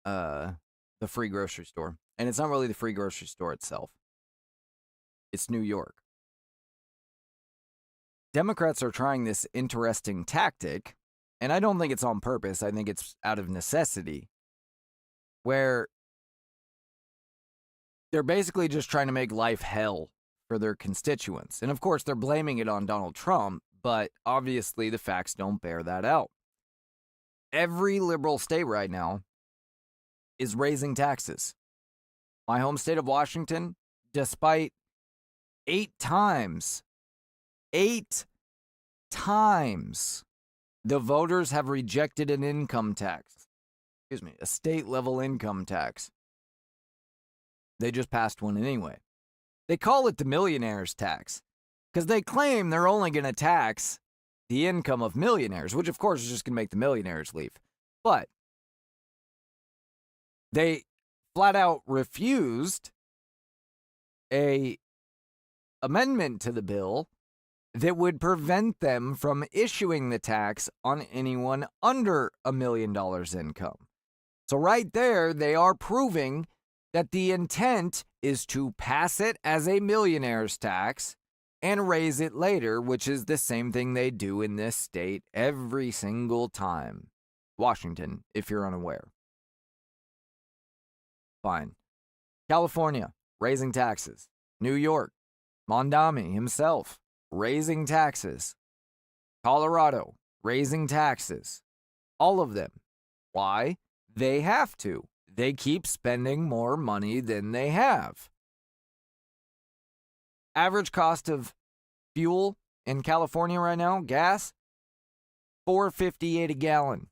the free grocery store. And it's not really the free grocery store itself. It's New York. Democrats are trying this interesting tactic, and I don't think it's on purpose. I think it's out of necessity, where they're basically just trying to make life hell for their constituents. And of course, they're blaming it on Donald Trump, but obviously the facts don't bear that out. Every liberal state right now is raising taxes. My home state of Washington, despite 8 times, the voters have rejected an income tax. A state-level income tax. They just passed one anyway. They call it the millionaire's tax because they claim they're only going to tax the income of millionaires, which of course is just going to make the millionaires leave. But they flat out refused a amendment to the bill that would prevent them from issuing the tax on anyone under $1 million income. So right there, they are proving that the intent is to pass it as a millionaire's tax and raise it later, which is the same thing they do in this state every single time. Washington, if you're unaware. Fine. California, raising taxes. New York, Mamdani himself, raising taxes. Colorado, raising taxes. All of them. Why? They have to. They keep spending more money than they have. Average cost of fuel in California right now, gas, $4.58 a gallon.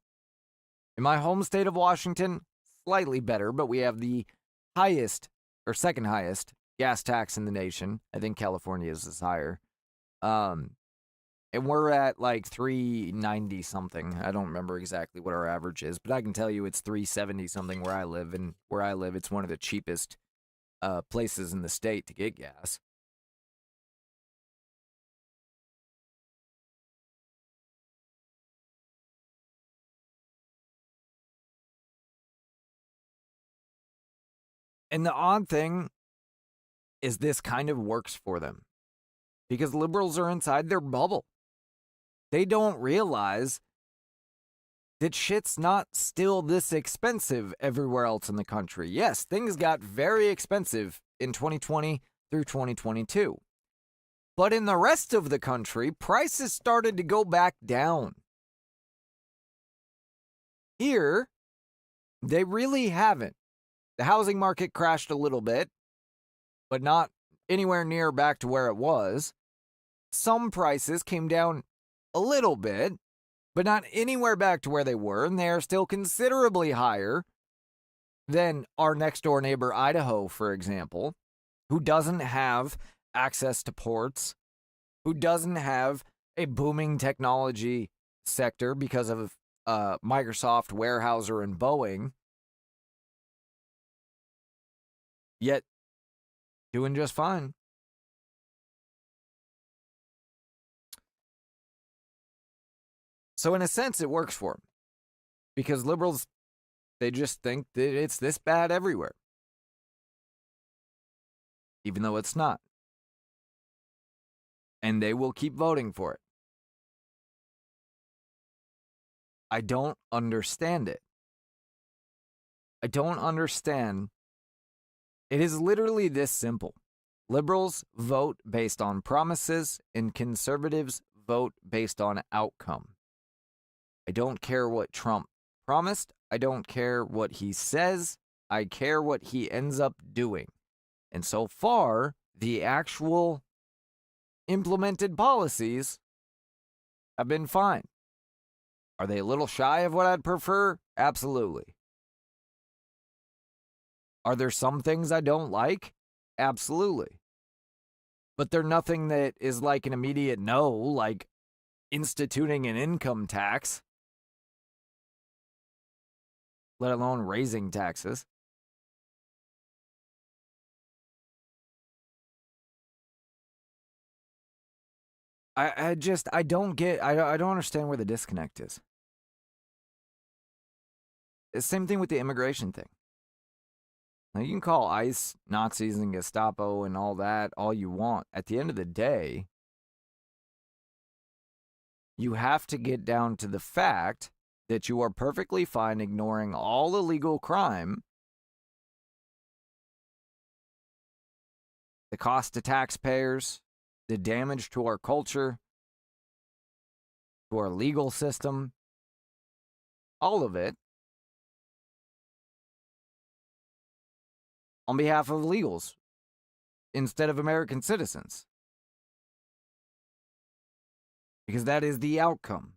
In my home state of Washington, slightly better, but we have the highest, or second highest, gas tax in the nation. I think California's is higher. And we're at like $3.90 something. I don't remember exactly what our average is, but I can tell you it's $3.70 something where I live. And where I live, it's one of the cheapest places in the state to get gas. And the odd thing is this kind of works for them because liberals are inside their bubble. They don't realize that shit's not still this expensive everywhere else in the country. Yes, things got very expensive in 2020 through 2022. But in the rest of the country, prices started to go back down. Here, they really haven't. The housing market crashed a little bit, but not anywhere near back to where it was. Some prices came down a little bit, but not anywhere back to where they were, and they are still considerably higher than our next door neighbor, Idaho, for example, who doesn't have access to ports, who doesn't have a booming technology sector because of Microsoft, Weyerhaeuser, and Boeing. Yet doing just fine. So in a sense, it works for them. Because liberals, they just think that it's this bad everywhere. Even though it's not. And they will keep voting for it. I don't understand it. I don't understand. It is literally this simple. Liberals vote based on promises, and conservatives vote based on outcome. I don't care what Trump promised. I don't care what he says. I care what he ends up doing. And so far, the actual implemented policies have been fine. Are they a little shy of what I'd prefer? Absolutely. Are there some things I don't like? Absolutely. But they're nothing that is like an immediate no, like instituting an income tax, let alone raising taxes. I don't understand where the disconnect is. It's the same thing with the immigration thing. Now, you can call ICE Nazis and Gestapo and all that all you want. At the end of the day, you have to get down to the fact that you are perfectly fine ignoring all illegal crime, the cost to taxpayers, the damage to our culture, to our legal system, all of it, on behalf of illegals instead of American citizens. Because that is the outcome.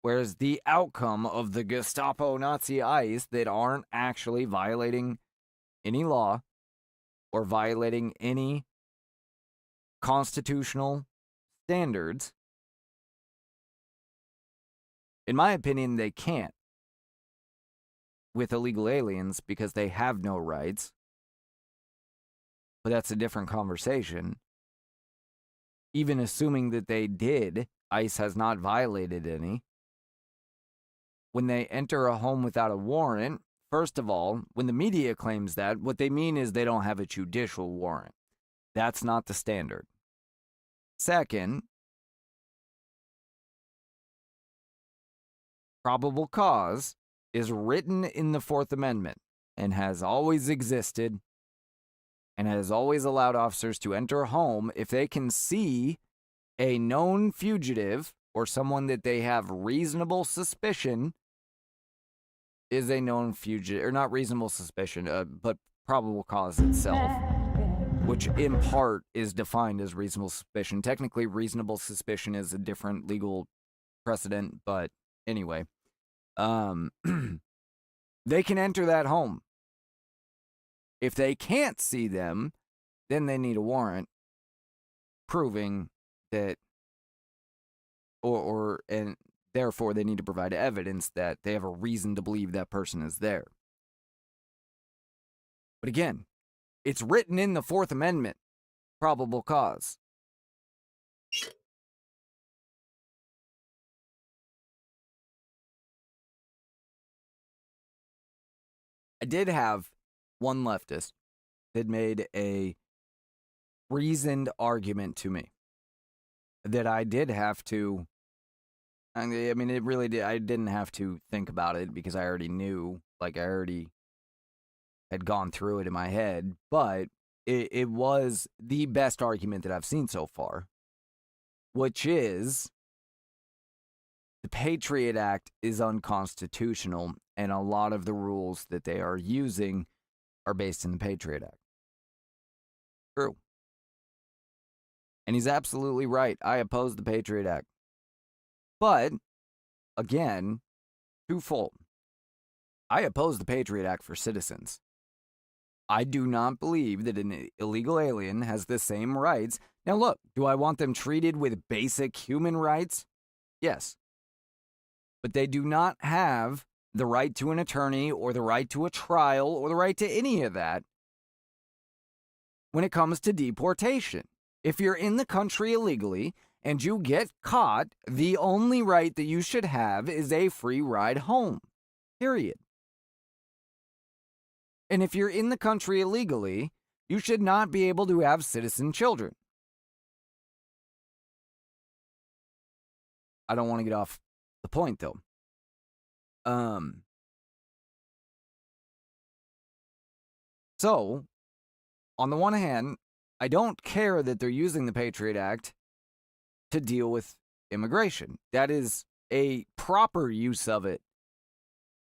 Whereas the outcome of the Gestapo Nazi ICE that aren't actually violating any law or violating any constitutional standards, in my opinion, they can't with illegal aliens because they have no rights. But that's a different conversation. Even assuming that they did, ICE has not violated any. When they enter a home without a warrant, first of all, when the media claims that, what they mean is they don't have a judicial warrant. That's not the standard. Second, probable cause is written in the Fourth Amendment and has always existed and has always allowed officers to enter a home if they can see a known fugitive or someone that they have reasonable suspicion is a known fugitive, or not reasonable suspicion, but probable cause itself, which in part is defined as reasonable suspicion. Technically, reasonable suspicion is a different legal precedent, but anyway. They can enter that home. If they can't see them, then they need a warrant proving that, and therefore they need to provide evidence that they have a reason to believe that person is there. But again, it's written in the Fourth Amendment, probable cause. I did have one leftist that made a reasoned argument to me that I did have to, I mean, it really did, I didn't have to think about it because I already knew, like I already had gone through it in my head, but it was the best argument that I've seen so far, which is the Patriot Act is unconstitutional, and a lot of the rules that they are using are based in the Patriot Act. True. And he's absolutely right. I oppose the Patriot Act. But, again, twofold. I oppose the Patriot Act for citizens. I do not believe that an illegal alien has the same rights. Now look, do I want them treated with basic human rights? Yes. But they do not have the right to an attorney or the right to a trial or the right to any of that when it comes to deportation. If you're in the country illegally and you get caught, the only right that you should have is a free ride home. Period. And if you're in the country illegally, you should not be able to have citizen children. I don't want to get off the point, though. So, on the one hand, I don't care that they're using the Patriot Act to deal with immigration. That is a proper use of it,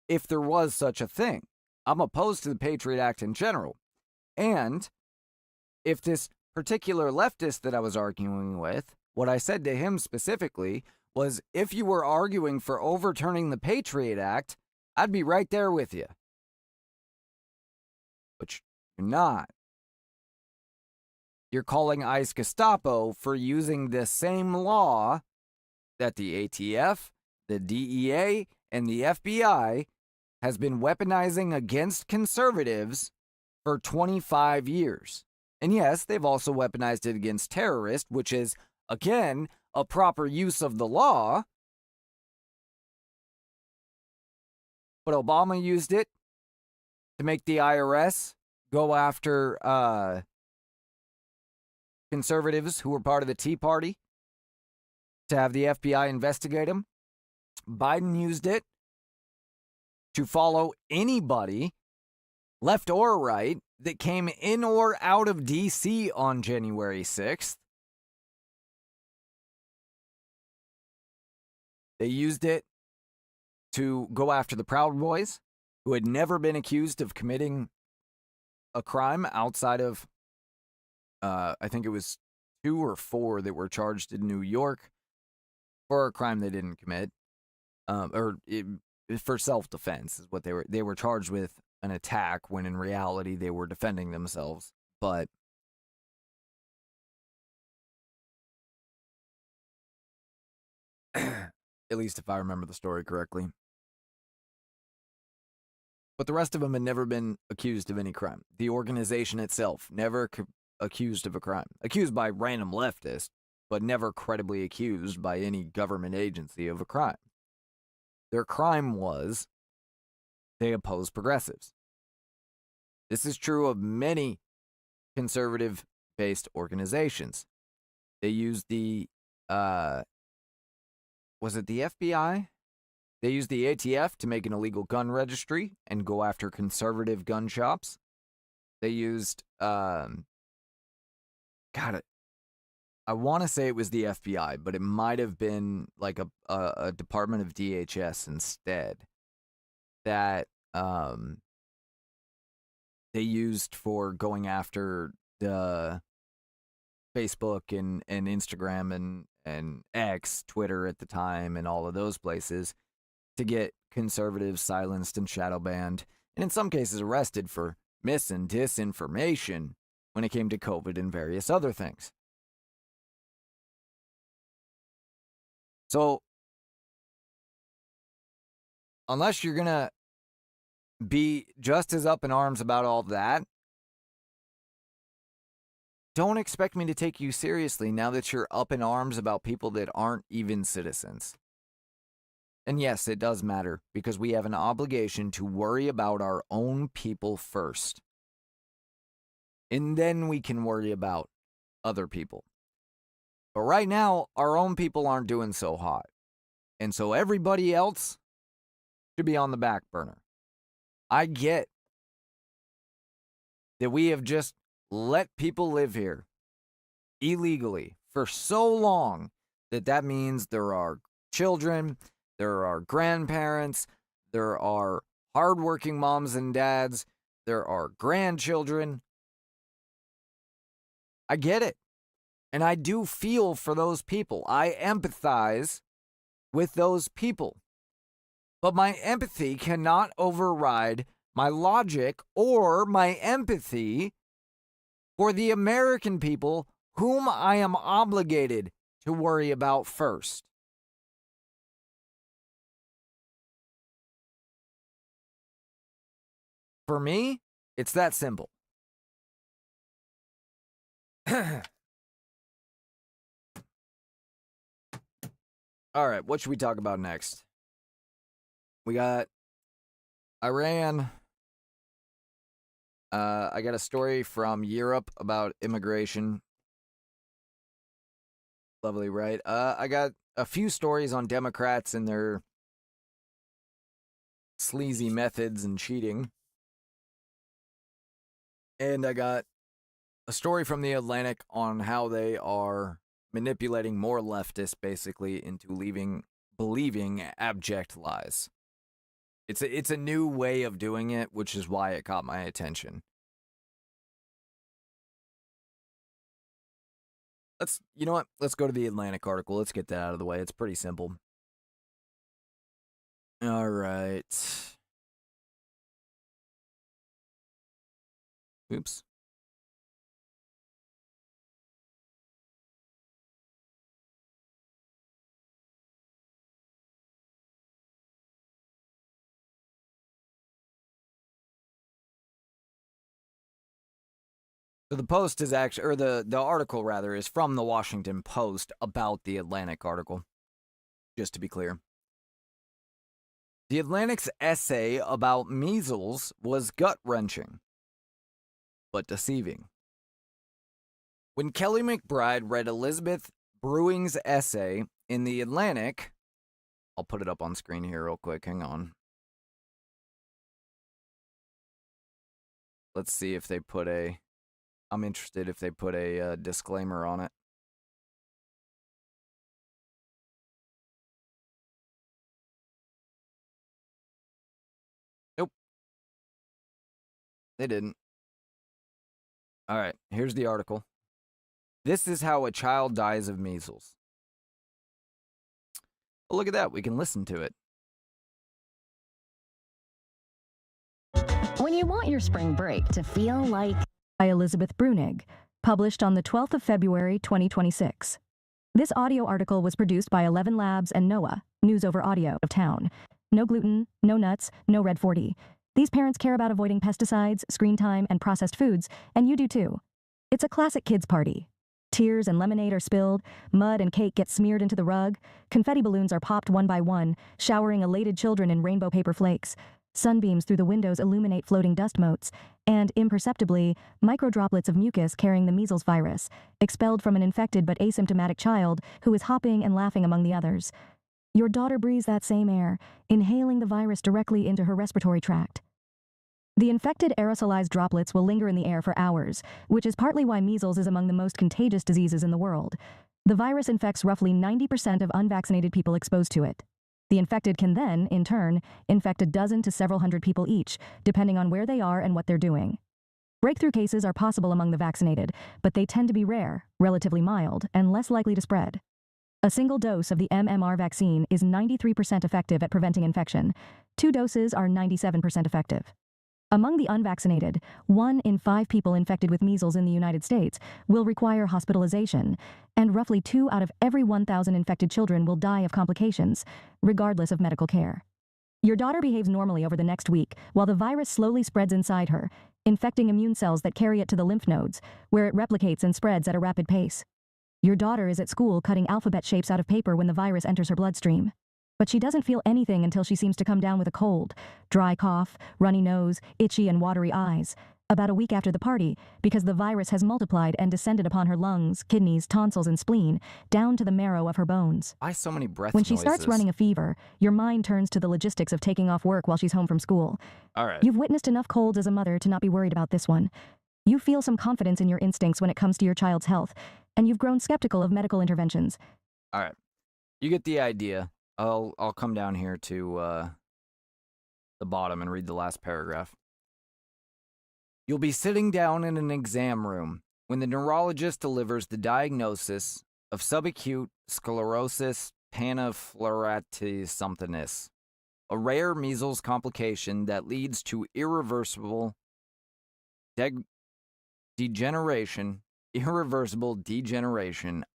if there was such a thing. I'm opposed to the Patriot Act in general. And if this particular leftist that I was arguing with, what I said to him specifically was, if you were arguing for overturning the Patriot Act, I'd be right there with you. But you're not. You're calling ICE Gestapo for using the same law that the ATF, the DEA, and the FBI has been weaponizing against conservatives for 25 years. And yes, they've also weaponized it against terrorists, which is, again, a proper use of the law. But Obama used it to make the IRS go after conservatives who were part of the Tea Party, to have the FBI investigate them. Biden used it to follow anybody, left or right, that came in or out of D.C. on January 6th. They used it to go after the Proud Boys, who had never been accused of committing a crime outside of, I think it was 2 or 4 that were charged in New York for a crime they didn't commit, for self-defense is what they were charged with, an attack, when in reality they were defending themselves. But at least if I remember the story correctly. But the rest of them had never been accused of any crime. The organization itself never accused of a crime. Accused by random leftists, but never credibly accused by any government agency of a crime. Their crime was they opposed progressives. This is true of many conservative-based organizations. They used the, was it the FBI? They used the ATF to make an illegal gun registry and go after conservative gun shops. They used, I want to say it was the FBI, but it might have been like a department of DHS instead that they used for going after the Facebook and Instagram and X, Twitter at the time, and all of those places to get conservatives silenced and shadow banned, and in some cases arrested for mis and disinformation when it came to COVID and various other things. So, unless you're going to be just as up in arms about all that, don't expect me to take you seriously now that you're up in arms about people that aren't even citizens. And yes, it does matter, because we have an obligation to worry about our own people first. And then we can worry about other people. But right now, our own people aren't doing so hot. And so everybody else should be on the back burner. I get that we have just let people live here illegally for so long that means there are children, there are grandparents, there are hardworking moms and dads, there are grandchildren. I get it. And I do feel for those people. I empathize with those people. But my empathy cannot override my logic or my empathy for the American people whom I am obligated to worry about first. For me, it's that simple. All right, what should we talk about next? We got Iran. I got a story from Europe about immigration. Lovely, right? I got a few stories on Democrats and their sleazy methods and cheating. And I got a story from the Atlantic on how they are manipulating more leftists basically into believing abject lies. It's a new way of doing it, which is why it caught my attention. You know what? Let's go to the Atlantic article. Let's get that out of the way. It's pretty simple. All right. Oops. So the post is actually, or the article rather, is from the Washington Post about the Atlantic article, just to be clear. The Atlantic's essay about measles was gut-wrenching, but deceiving. When Kelly McBride read Elizabeth Brewing's essay in the Atlantic, I'll put it up on screen here real quick, hang on. Let's see if they put I'm interested if they put a disclaimer on it. Nope. They didn't. All right, here's the article. This is how a child dies of measles. Well, look at that. We can listen to it. When you want your spring break to feel like... By Elizabeth Brunig, published on the 12th of February, 2026. This audio article was produced by 11 Labs and NOAA, News Over Audio of Town. No gluten, no nuts, no Red 40. These parents care about avoiding pesticides, screen time, and processed foods, and you do too. It's a classic kids' party. Tears and lemonade are spilled, mud and cake get smeared into the rug, confetti balloons are popped one by one, showering elated children in rainbow paper flakes. Sunbeams through the windows illuminate floating dust motes, and, imperceptibly, microdroplets of mucus carrying the measles virus, expelled from an infected but asymptomatic child who is hopping and laughing among the others. Your daughter breathes that same air, inhaling the virus directly into her respiratory tract. The infected aerosolized droplets will linger in the air for hours, which is partly why measles is among the most contagious diseases in the world. The virus infects roughly 90% of unvaccinated people exposed to it. The infected can then, in turn, infect a dozen to several hundred people each, depending on where they are and what they're doing. Breakthrough cases are possible among the vaccinated, but they tend to be rare, relatively mild, and less likely to spread. A single dose of the MMR vaccine is 93% effective at preventing infection. 2 doses are 97% effective. Among the unvaccinated, 1 in 5 people infected with measles in the United States will require hospitalization, and roughly 2 out of every 1,000 infected children will die of complications, regardless of medical care. Your daughter behaves normally over the next week, while the virus slowly spreads inside her, infecting immune cells that carry it to the lymph nodes, where it replicates and spreads at a rapid pace. Your daughter is at school cutting alphabet shapes out of paper when the virus enters her bloodstream. But she doesn't feel anything until she seems to come down with a cold, dry cough, runny nose, itchy and watery eyes, about a week after the party, because the virus has multiplied and descended upon her lungs, kidneys, tonsils, and spleen, down to the marrow of her bones. Why so many breath When she noises? starts running a fever, your mind turns to the logistics of taking off work while she's home from school. All right. You've witnessed enough colds as a mother to not be worried about this one. You feel some confidence in your instincts when it comes to your child's health, and you've grown skeptical of medical interventions. All right. You get the idea. I'll come down here to the bottom and read the last paragraph. You'll be sitting down in an exam room when the neurologist delivers the diagnosis of subacute sclerosis panfluoratis, a rare measles complication that leads to irreversible degeneration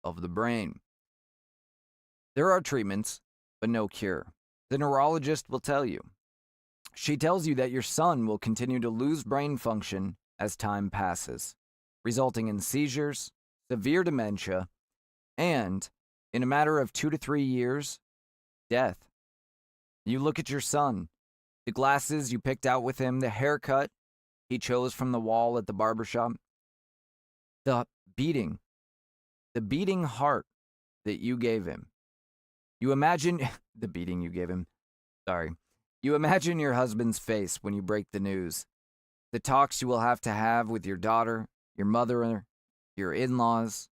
of the brain. There are treatments, but no cure. The neurologist will tell you. She tells you that your son will continue to lose brain function as time passes, resulting in seizures, severe dementia, and, in a matter of 2 to 3 years, death. You look at your son, the glasses you picked out with him, the haircut he chose from the wall at the barbershop, the beating heart that you gave him. You imagine the beating you gave him. Sorry. You imagine your husband's face when you break the news. The talks you will have to have with your daughter, your mother, your in-laws.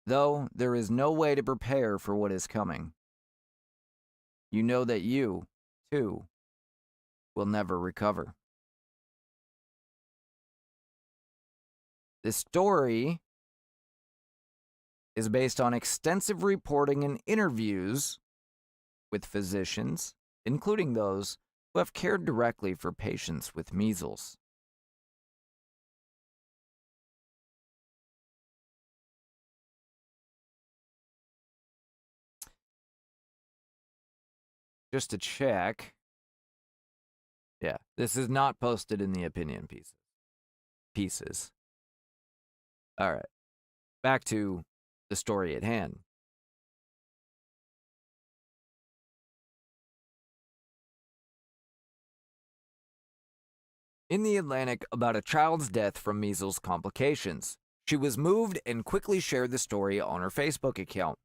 Though there is no way to prepare for what is coming. You know that you, too, will never recover. This story is based on extensive reporting and interviews with physicians, including those who have cared directly for patients with measles. Just to check. Yeah, this is not posted in the opinion pieces. All right. Back to the story at hand. In the Atlantic, about a child's death from measles complications. She was moved and quickly shared the story on her Facebook account.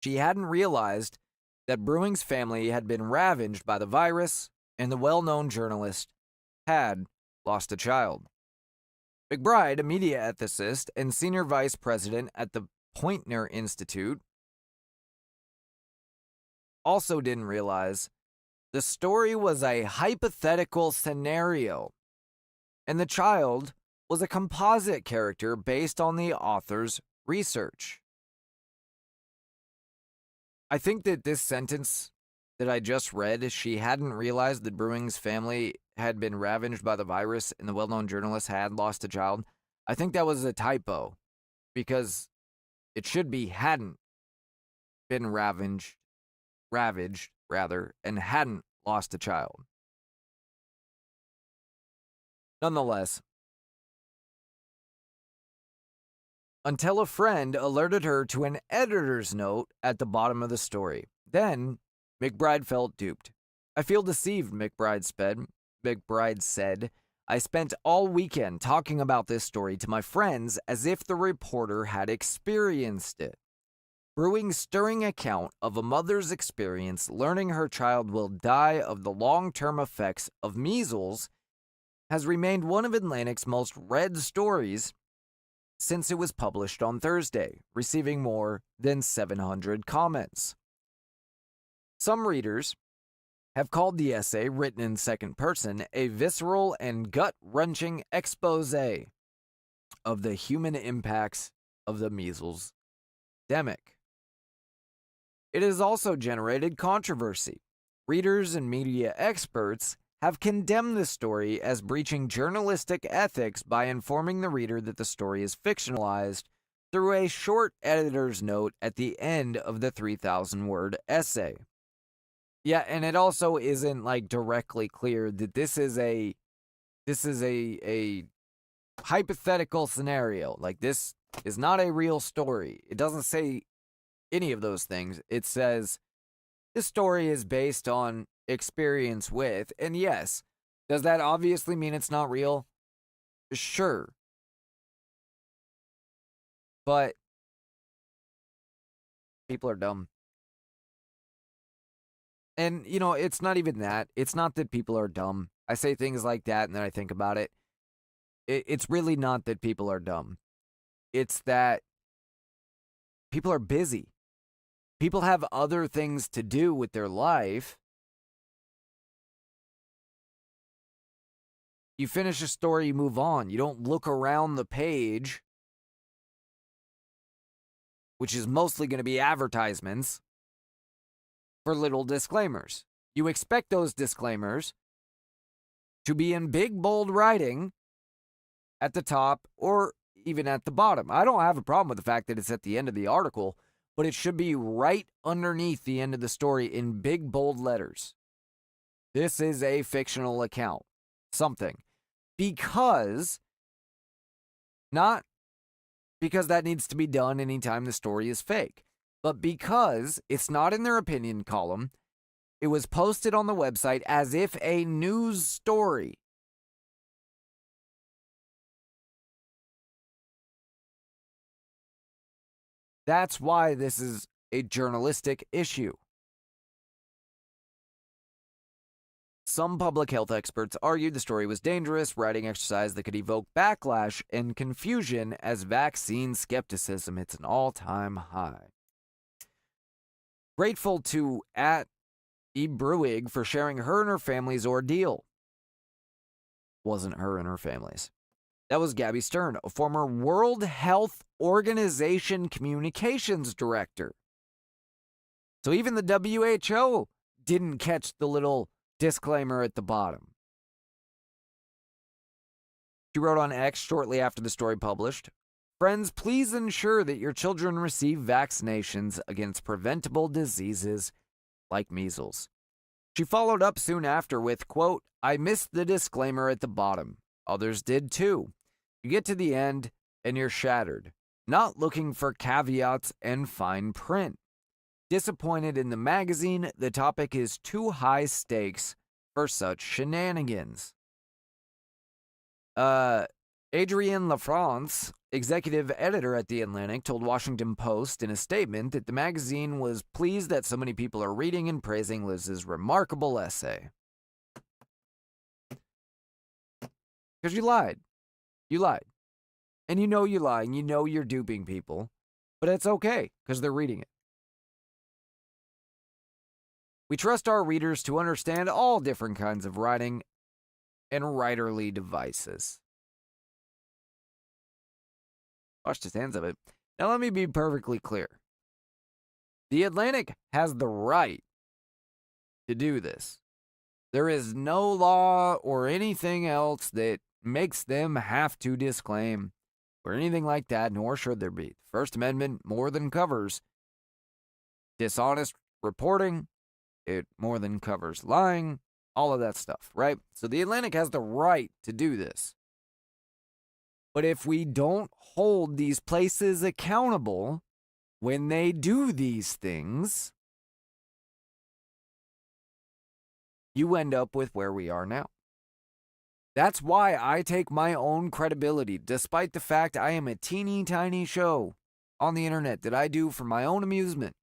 She hadn't realized that Brewing's family had been ravaged by the virus, and the well-known journalist had lost a child. McBride, a media ethicist and senior vice president at the Poynter Institute, also didn't realize the story was a hypothetical scenario, and the child was a composite character based on the author's research. I think that this sentence that I just read, she hadn't realized that Brewing's family had been ravaged by the virus and the well-known journalist had lost a child. I think that was a typo, because it should be hadn't been ravaged and hadn't lost a child. Nonetheless, until a friend alerted her to an editor's note at the bottom of the story. Then, McBride felt duped. I feel deceived, McBride said. I spent all weekend talking about this story to my friends as if the reporter had experienced it. Brewing's stirring account of a mother's experience learning her child will die of the long-term effects of measles has remained one of Atlantic's most read stories since it was published on Thursday, receiving more than 700 comments. Some readers have called the essay, written in second person, a visceral and gut-wrenching expose of the human impacts of the measles epidemic. It has also generated controversy. Readers and media experts have condemned the story as breaching journalistic ethics by informing the reader that the story is fictionalized through a short editor's note at the end of the 3,000-word essay. Yeah, and it also isn't like directly clear that this is a hypothetical scenario. Like, this is not a real story. It doesn't say any of those things. It says this story is based on experience with, and yes, does that obviously mean it's not real? Sure. But people are dumb. And, you know, it's not even that. It's not that people are dumb. I say things like that and then I think about it. It's really not that people are dumb. It's that people are busy. People have other things to do with their life. You finish a story, you move on. You don't look around the page, which is mostly going to be advertisements, for little disclaimers. You expect those disclaimers to be in big, bold writing at the top or even at the bottom. I don't have a problem with the fact that it's at the end of the article, but it should be right underneath the end of the story in big, bold letters. This is a fictional account. Something. because, not because that needs to be done anytime the story is fake, but because it's not in their opinion column. It was posted on the website as if a news story. That's why this is a journalistic issue. Some public health experts argued the story was dangerous, writing exercise that could evoke backlash and confusion as vaccine skepticism hits an all-time high. Grateful to @eBrewig for sharing her and her family's ordeal. Wasn't her and her family's. That was Gabby Stern, a former World Health Organization communications director. So even the WHO didn't catch the little disclaimer at the bottom. She wrote on X shortly after the story published, "Friends, please ensure that your children receive vaccinations against preventable diseases like measles." She followed up soon after with, quote, "I missed the disclaimer at the bottom. Others did too. You get to the end and you're shattered, not looking for caveats and fine print. Disappointed in the magazine, the topic is too high stakes for such shenanigans." Adrienne LaFrance, executive editor at The Atlantic, told Washington Post in a statement that the magazine was pleased that so many people are reading and praising Liz's remarkable essay. Because you lied. You lied. And you know you lie, and you know you're duping people, but it's okay, because they're reading it. We trust our readers to understand all different kinds of writing and writerly devices. Washed his hands of it. Now let me be perfectly clear. The Atlantic has the right to do this. There is no law or anything else that makes them have to disclaim or anything like that, nor should there be. The First Amendment more than covers dishonest reporting. It more than covers lying, all of that stuff, right? So the Atlantic has the right to do this. But if we don't hold these places accountable when they do these things, you end up with where we are now. That's why I take my own credibility, despite the fact I am a teeny tiny show on the internet that I do for my own amusement.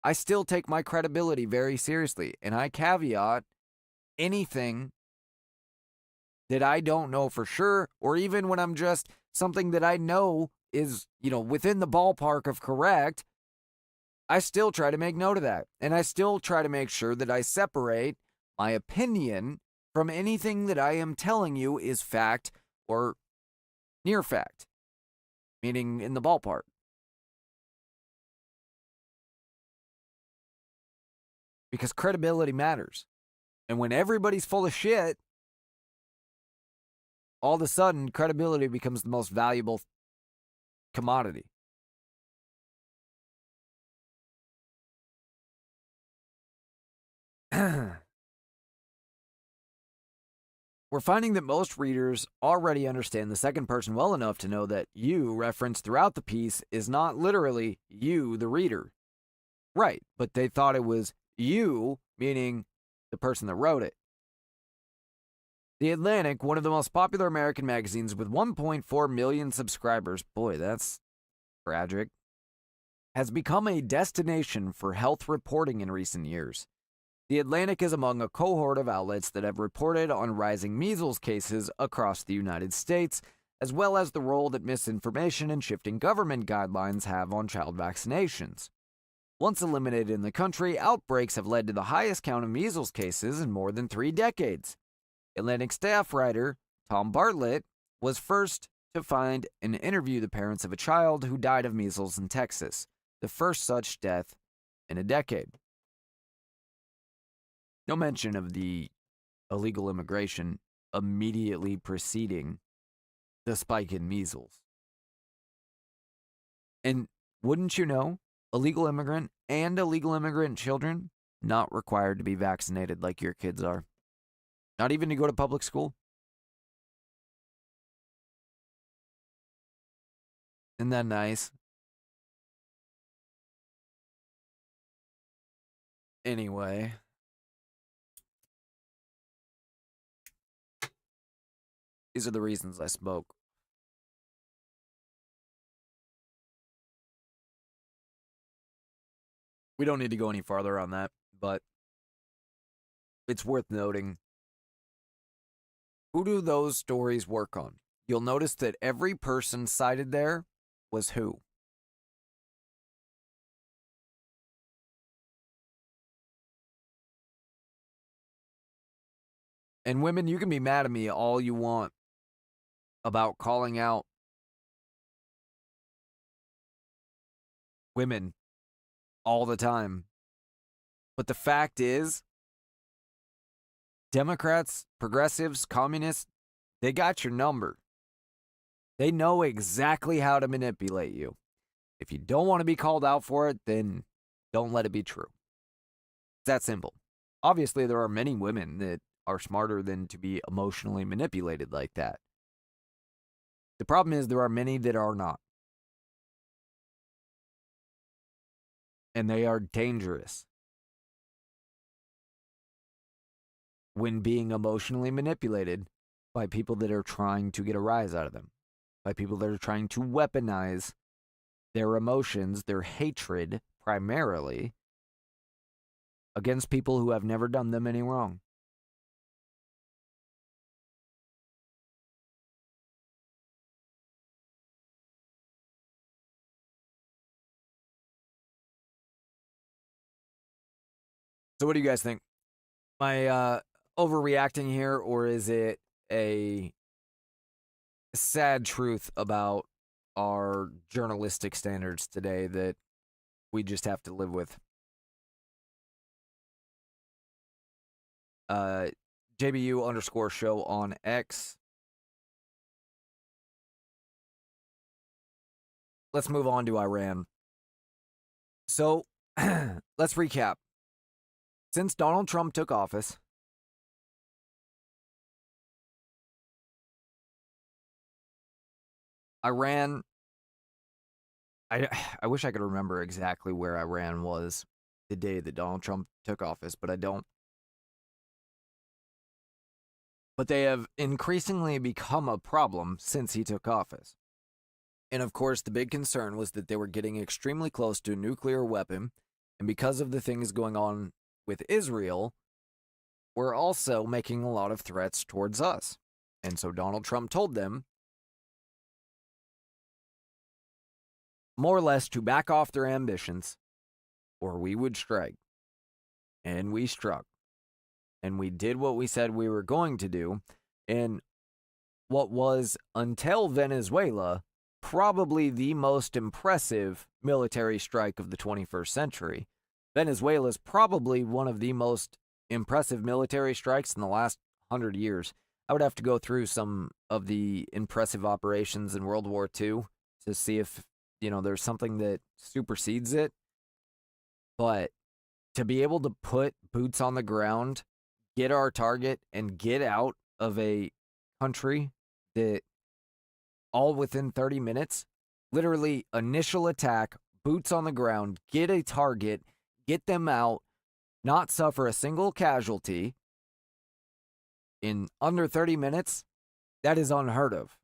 I still take my credibility very seriously, and I caveat anything that I don't know for sure, or even when I'm just something that I know is, within the ballpark of correct, I still try to make note of that. And I still try to make sure that I separate my opinion from anything that I am telling you is fact or near fact, meaning in the ballpark. Because credibility matters. And when everybody's full of shit, all of a sudden, credibility becomes the most valuable commodity. We're finding that most readers already understand the second person well enough to know that you referenced throughout the piece is not literally you, the reader. Right, but they thought it was you, meaning the person that wrote it. The Atlantic, one of the most popular American magazines with 1.4 million subscribers, boy, that's tragic, has become a destination for health reporting in recent years. The Atlantic is among a cohort of outlets that have reported on rising measles cases across the United States, as well as the role that misinformation and shifting government guidelines have on child vaccinations. Once eliminated in the country, outbreaks have led to the highest count of measles cases in more than 3 decades. Atlantic staff writer Tom Bartlett was first to find and interview the parents of a child who died of measles in Texas, the first such death in a decade. No mention of the illegal immigration immediately preceding the spike in measles. And wouldn't you know, illegal immigrant and illegal immigrant children not required to be vaccinated like your kids are. Not even to go to public school? Isn't that nice? Anyway. These are the reasons I smoke. We don't need to go any farther on that, but it's worth noting. Who do those stories work on? You'll notice that every person cited there was who? And women, you can be mad at me all you want about calling out women all the time. But the fact is, Democrats, progressives, communists, they got your number. They know exactly how to manipulate you. If you don't want to be called out for it, then don't let it be true. It's that simple. Obviously, there are many women that are smarter than to be emotionally manipulated like that. The problem is there are many that are not. And they are dangerous when being emotionally manipulated by people that are trying to get a rise out of them, by people that are trying to weaponize their emotions, their hatred, primarily, against people who have never done them any wrong. So what do you guys think? Am I overreacting here, or is it a sad truth about our journalistic standards today that we just have to live with? JBU_show on X. Let's move on to Iran. So, let's recap. Since Donald Trump took office, Iran, I wish I could remember exactly where Iran was the day that Donald Trump took office, but I don't. But they have increasingly become a problem since he took office. And of course, the big concern was that they were getting extremely close to a nuclear weapon, and because of the things going on with Israel, we're also making a lot of threats towards us. And so Donald Trump told them, more or less, to back off their ambitions, or we would strike. And we struck. And we did what we said we were going to do. And what was, until Venezuela, probably the most impressive military strike of the 21st century. Venezuela is probably one of the most impressive military strikes in the last 100 years. I would have to go through some of the impressive operations in World War II to see if, there's something that supersedes it. But to be able to put boots on the ground, get our target, and get out of a country that all within 30 minutes, literally initial attack, boots on the ground, get a target, get them out, not suffer a single casualty in under 30 minutes, that is unheard of.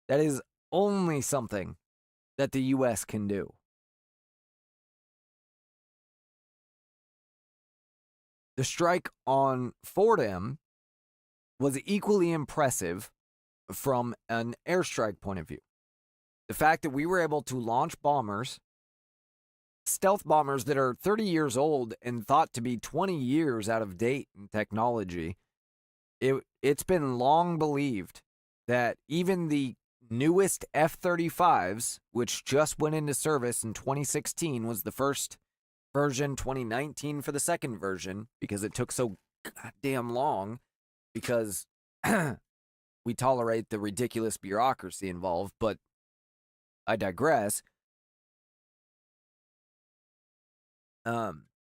That is only something that the U.S. can do. The strike on Fordham was equally impressive from an airstrike point of view. The fact that we were able to launch bombers, stealth bombers that are 30 years old and thought to be 20 years out of date in technology, it's been long believed that even the newest F-35s, which just went into service in 2016, was the first version, 2019 for the second version, because it took so goddamn long, because we tolerate the ridiculous bureaucracy involved, but I digress.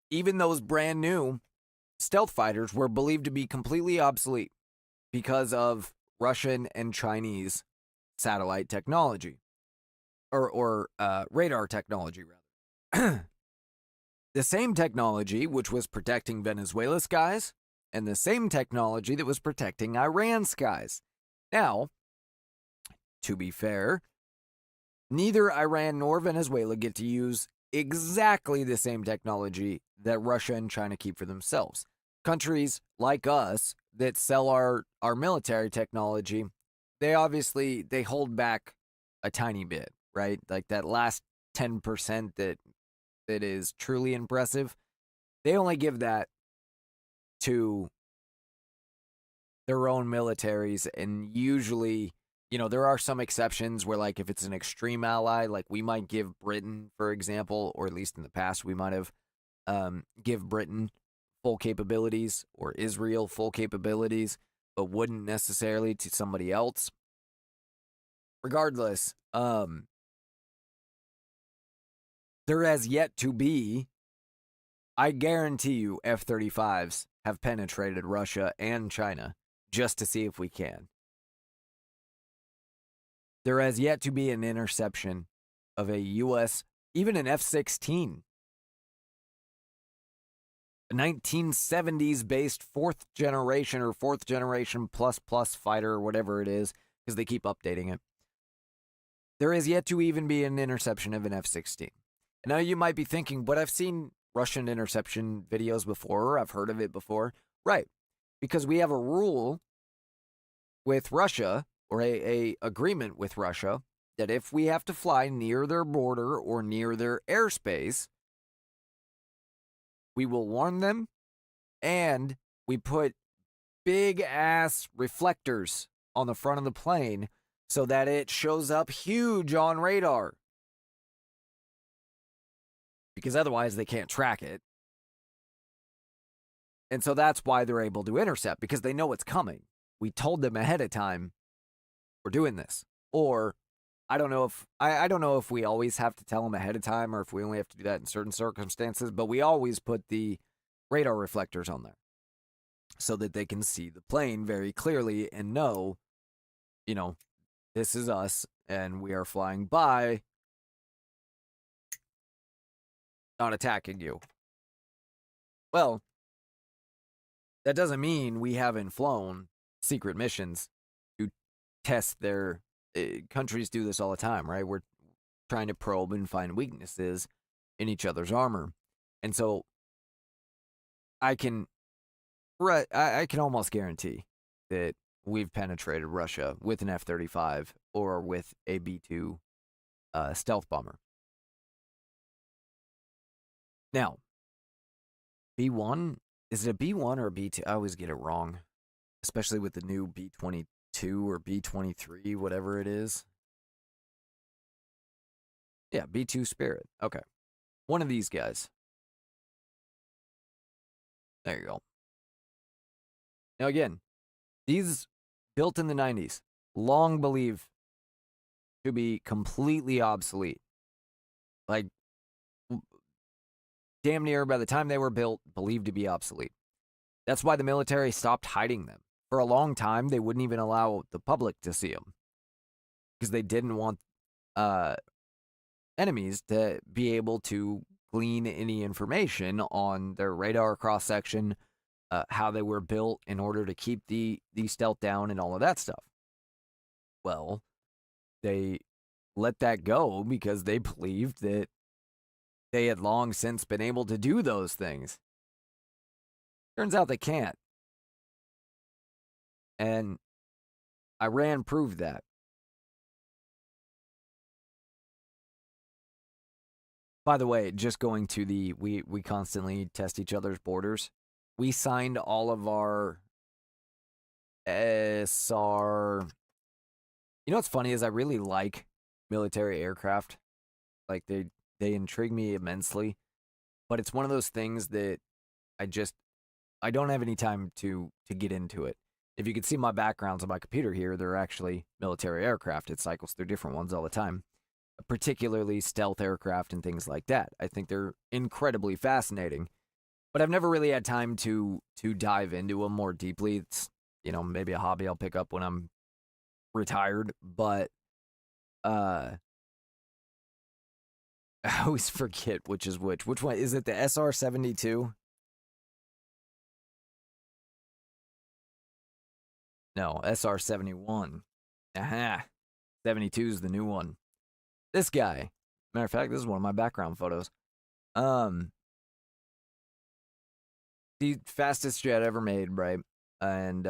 Even those brand new stealth fighters were believed to be completely obsolete. because of Russian and Chinese satellite technology, or radar technology, rather. The same technology which was protecting Venezuela's skies, and the same technology that was protecting Iran's skies. Now, to be fair, neither Iran nor Venezuela get to use exactly the same technology that Russia and China keep for themselves. Countries like us that sell our military technology, they hold back a tiny bit, right? Like that last 10% that is truly impressive, they only give that to their own militaries. And usually, there are some exceptions where, like, if it's an extreme ally, like we might give Britain, for example, or at least in the past, we might have give Britain full capabilities or Israel full capabilities, but wouldn't necessarily to somebody else. Regardless, there has yet to be, I guarantee you, F-35s have penetrated Russia and China just to see if we can. There has yet to be an interception of a U.S., even an F-16, a 1970s based fourth generation plus fighter, or whatever it is, because they keep updating it. There has yet to even be an interception of an F-16. Now you might be thinking, but I've seen Russian interception videos before, or I've heard of it before. Right, because we have a rule with Russia, or a agreement with Russia, that if we have to fly near their border or near their airspace, we will warn them, and we put big-ass reflectors on the front of the plane so that it shows up huge on radar. Because otherwise they can't track it. And so that's why they're able to intercept, because they know it's coming. We told them ahead of time, we're doing this. Or I don't know if we always have to tell them ahead of time, or if we only have to do that in certain circumstances, but we always put the radar reflectors on there so that they can see the plane very clearly and know, this is us and we are flying by, not attacking you. Well, that doesn't mean we haven't flown secret missions to test their countries do this all the time, right? We're trying to probe and find weaknesses in each other's armor. And so I can almost guarantee that we've penetrated Russia with an F-35 or with a B-2 stealth bomber. Now, B-1, is it a B-1 or a B-2? I always get it wrong, especially with the new B-22 or B-23, whatever it is. Yeah, B-2 Spirit. Okay. One of these guys. There you go. Now again, these built in the 90s, long believed to be completely obsolete. Like, damn near by the time they were built, believed to be obsolete. That's why the military stopped hiding them. For a long time, they wouldn't even allow the public to see them, because they didn't want enemies to be able to glean any information on their radar cross-section, how they were built in order to keep the stealth down and all of that stuff. Well, they let that go because they believed that they had long since been able to do those things. Turns out they can't. And Iran proved that. By the way, just going to we constantly test each other's borders. We signed all of our SR. You know what's funny is I really like military aircraft. Like they intrigue me immensely. But it's one of those things that I don't have any time to get into it. If you can see my backgrounds on my computer here, they're actually military aircraft. It cycles through different ones all the time. Particularly stealth aircraft and things like that. I think they're incredibly fascinating, but I've never really had time to dive into them more deeply. It's you know, maybe a hobby I'll pick up when I'm retired. But I always forget which is which. Which one? Is it the SR-72? No, SR-71. Aha. 72 is the new one. This guy. Matter of fact, this is one of my background photos. The fastest jet ever made, right? And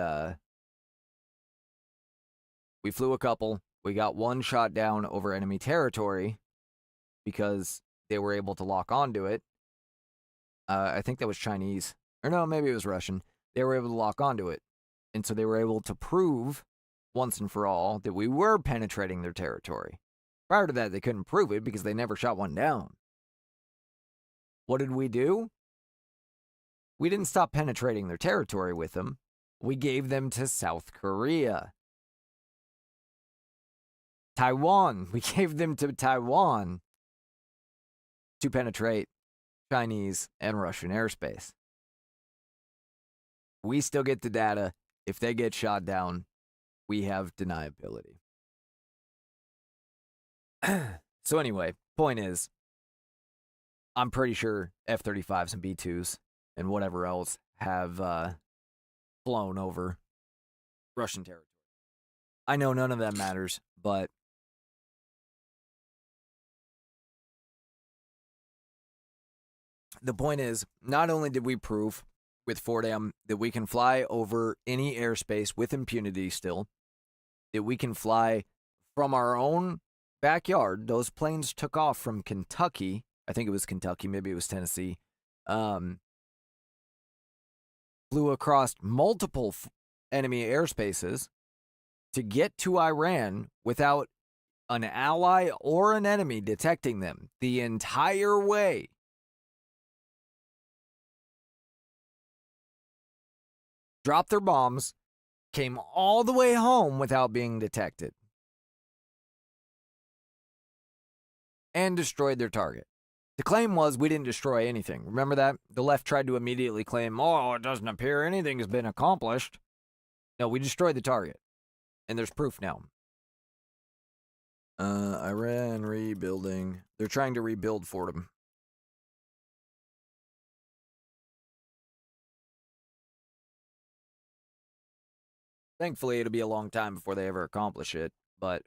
we flew a couple. We got one shot down over enemy territory because they were able to lock onto it. I think that was Chinese. Or no, maybe it was Russian. They were able to lock onto it. And so they were able to prove once and for all that we were penetrating their territory. Prior to that, they couldn't prove it because they never shot one down. What did we do? We didn't stop penetrating their territory with them. We gave them to South Korea. Taiwan. We gave them to Taiwan to penetrate Chinese and Russian airspace. We still get the data. If they get shot down, we have deniability. So anyway, point is, I'm pretty sure F-35s and B-2s and whatever else have flown over Russian territory. I know none of that matters, but the point is, not only did we prove with Fordham that we can fly over any airspace with impunity still, that we can fly from our own backyard. Those planes took off from Kentucky. I think it was Kentucky, maybe it was Tennessee. Flew across multiple enemy airspaces to get to Iran without an ally or an enemy detecting them the entire way. Dropped their bombs, came all the way home without being detected, and destroyed their target. The claim was we didn't destroy anything. Remember that? The left tried to immediately claim, oh, it doesn't appear anything has been accomplished. No, we destroyed the target. And there's proof now. Iran rebuilding. They're trying to rebuild Fordham. Thankfully, it'll be a long time before they ever accomplish it, but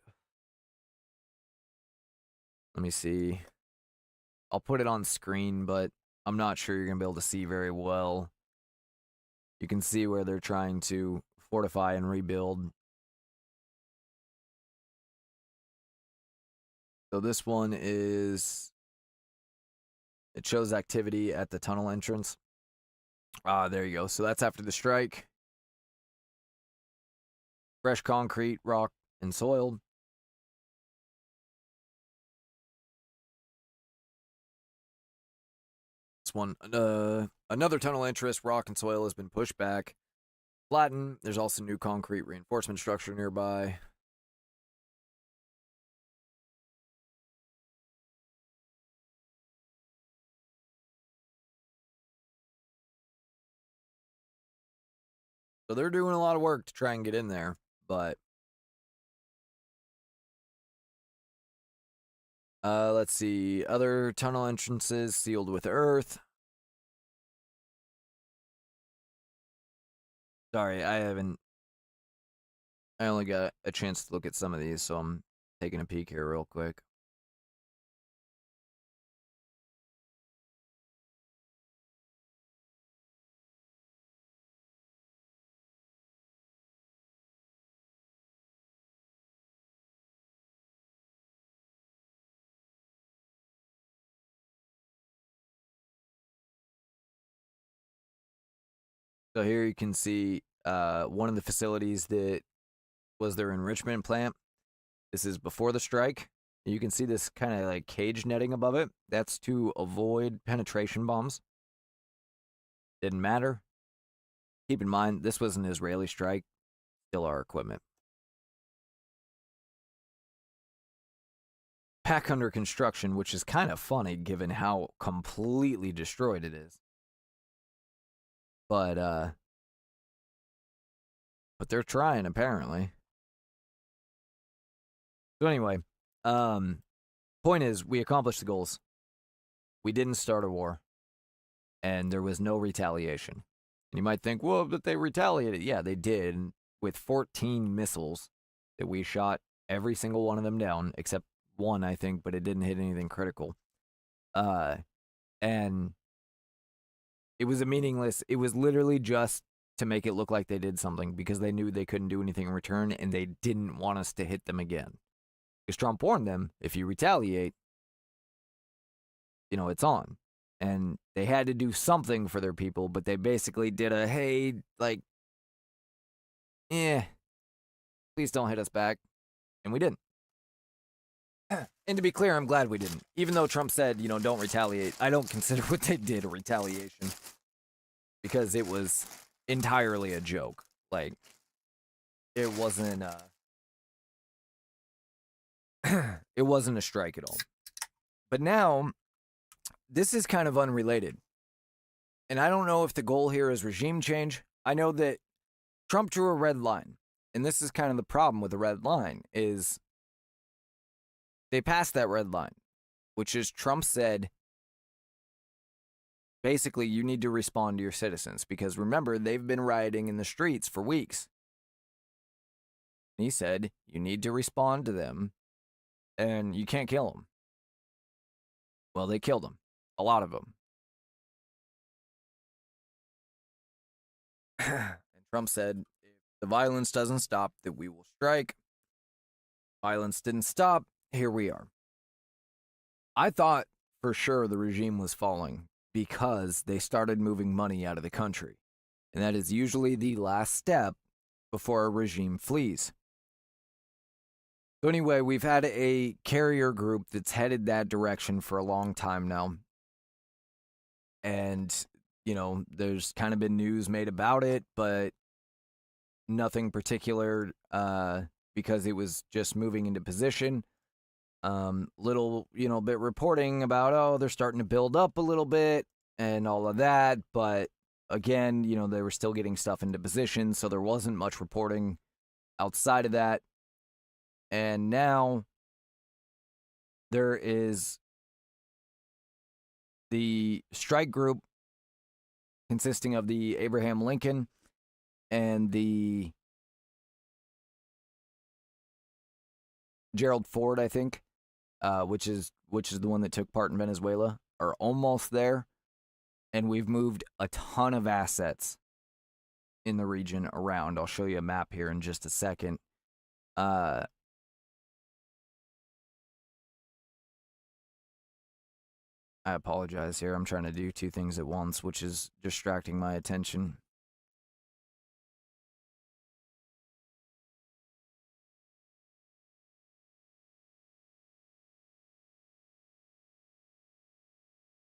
let me see. I'll put it on screen, but I'm not sure you're going to be able to see very well. You can see where they're trying to fortify and rebuild. So this one is, it shows activity at the tunnel entrance. There you go. So that's after the strike. Fresh concrete, rock, and soil. This one, another tunnel entrance, rock and soil has been pushed back, flattened. There's also new concrete reinforcement structure nearby. So they're doing a lot of work to try and get in there, but let's see. Other tunnel entrances sealed with earth. Sorry, I only got a chance to look at some of these, so I'm taking a peek here real quick. So here you can see one of the facilities that was their enrichment plant. This is before the strike. You can see this kind of like cage netting above it. That's to avoid penetration bombs. Didn't matter. Keep in mind, this was an Israeli strike. Still our equipment. Pack under construction, which is kind of funny given how completely destroyed it is. But, but they're trying, apparently. So anyway, point is, we accomplished the goals. We didn't start a war, and there was no retaliation. And you might think, well, but they retaliated. Yeah, they did, with 14 missiles that we shot every single one of them down, except one, I think, but it didn't hit anything critical. And it was it was literally just to make it look like they did something, because they knew they couldn't do anything in return, and they didn't want us to hit them again. Because Trump warned them, if you retaliate, it's on. And they had to do something for their people, but they basically did a, hey, please don't hit us back. And we didn't. And to be clear, I'm glad we didn't. Even though Trump said, don't retaliate, I don't consider what they did a retaliation. Because it was entirely a joke. It wasn't it wasn't a strike at all. But now, this is kind of unrelated. And I don't know if the goal here is regime change. I know that Trump drew a red line. And this is kind of the problem with the red line, is they passed that red line, which is Trump said, basically, you need to respond to your citizens. Because remember, they've been rioting in the streets for weeks. He said, you need to respond to them, and you can't kill them. Well, they killed them. A lot of them. And Trump said, if the violence doesn't stop, that we will strike. Violence didn't stop. Here we are. I thought for sure the regime was falling because they started moving money out of the country. And that is usually the last step before a regime flees. So anyway, we've had a carrier group that's headed that direction for a long time now. And, there's kind of been news made about it, but nothing particular because it was just moving into position. Little, bit reporting about, they're starting to build up a little bit and all of that. But again, they were still getting stuff into position, so there wasn't much reporting outside of that. And now there is the strike group consisting of the Abraham Lincoln and the Gerald Ford, I think, which is the one that took part in Venezuela, are almost there. And we've moved a ton of assets in the region around. I'll show you a map here in just a second. I apologize here. I'm trying to do two things at once, which is distracting my attention.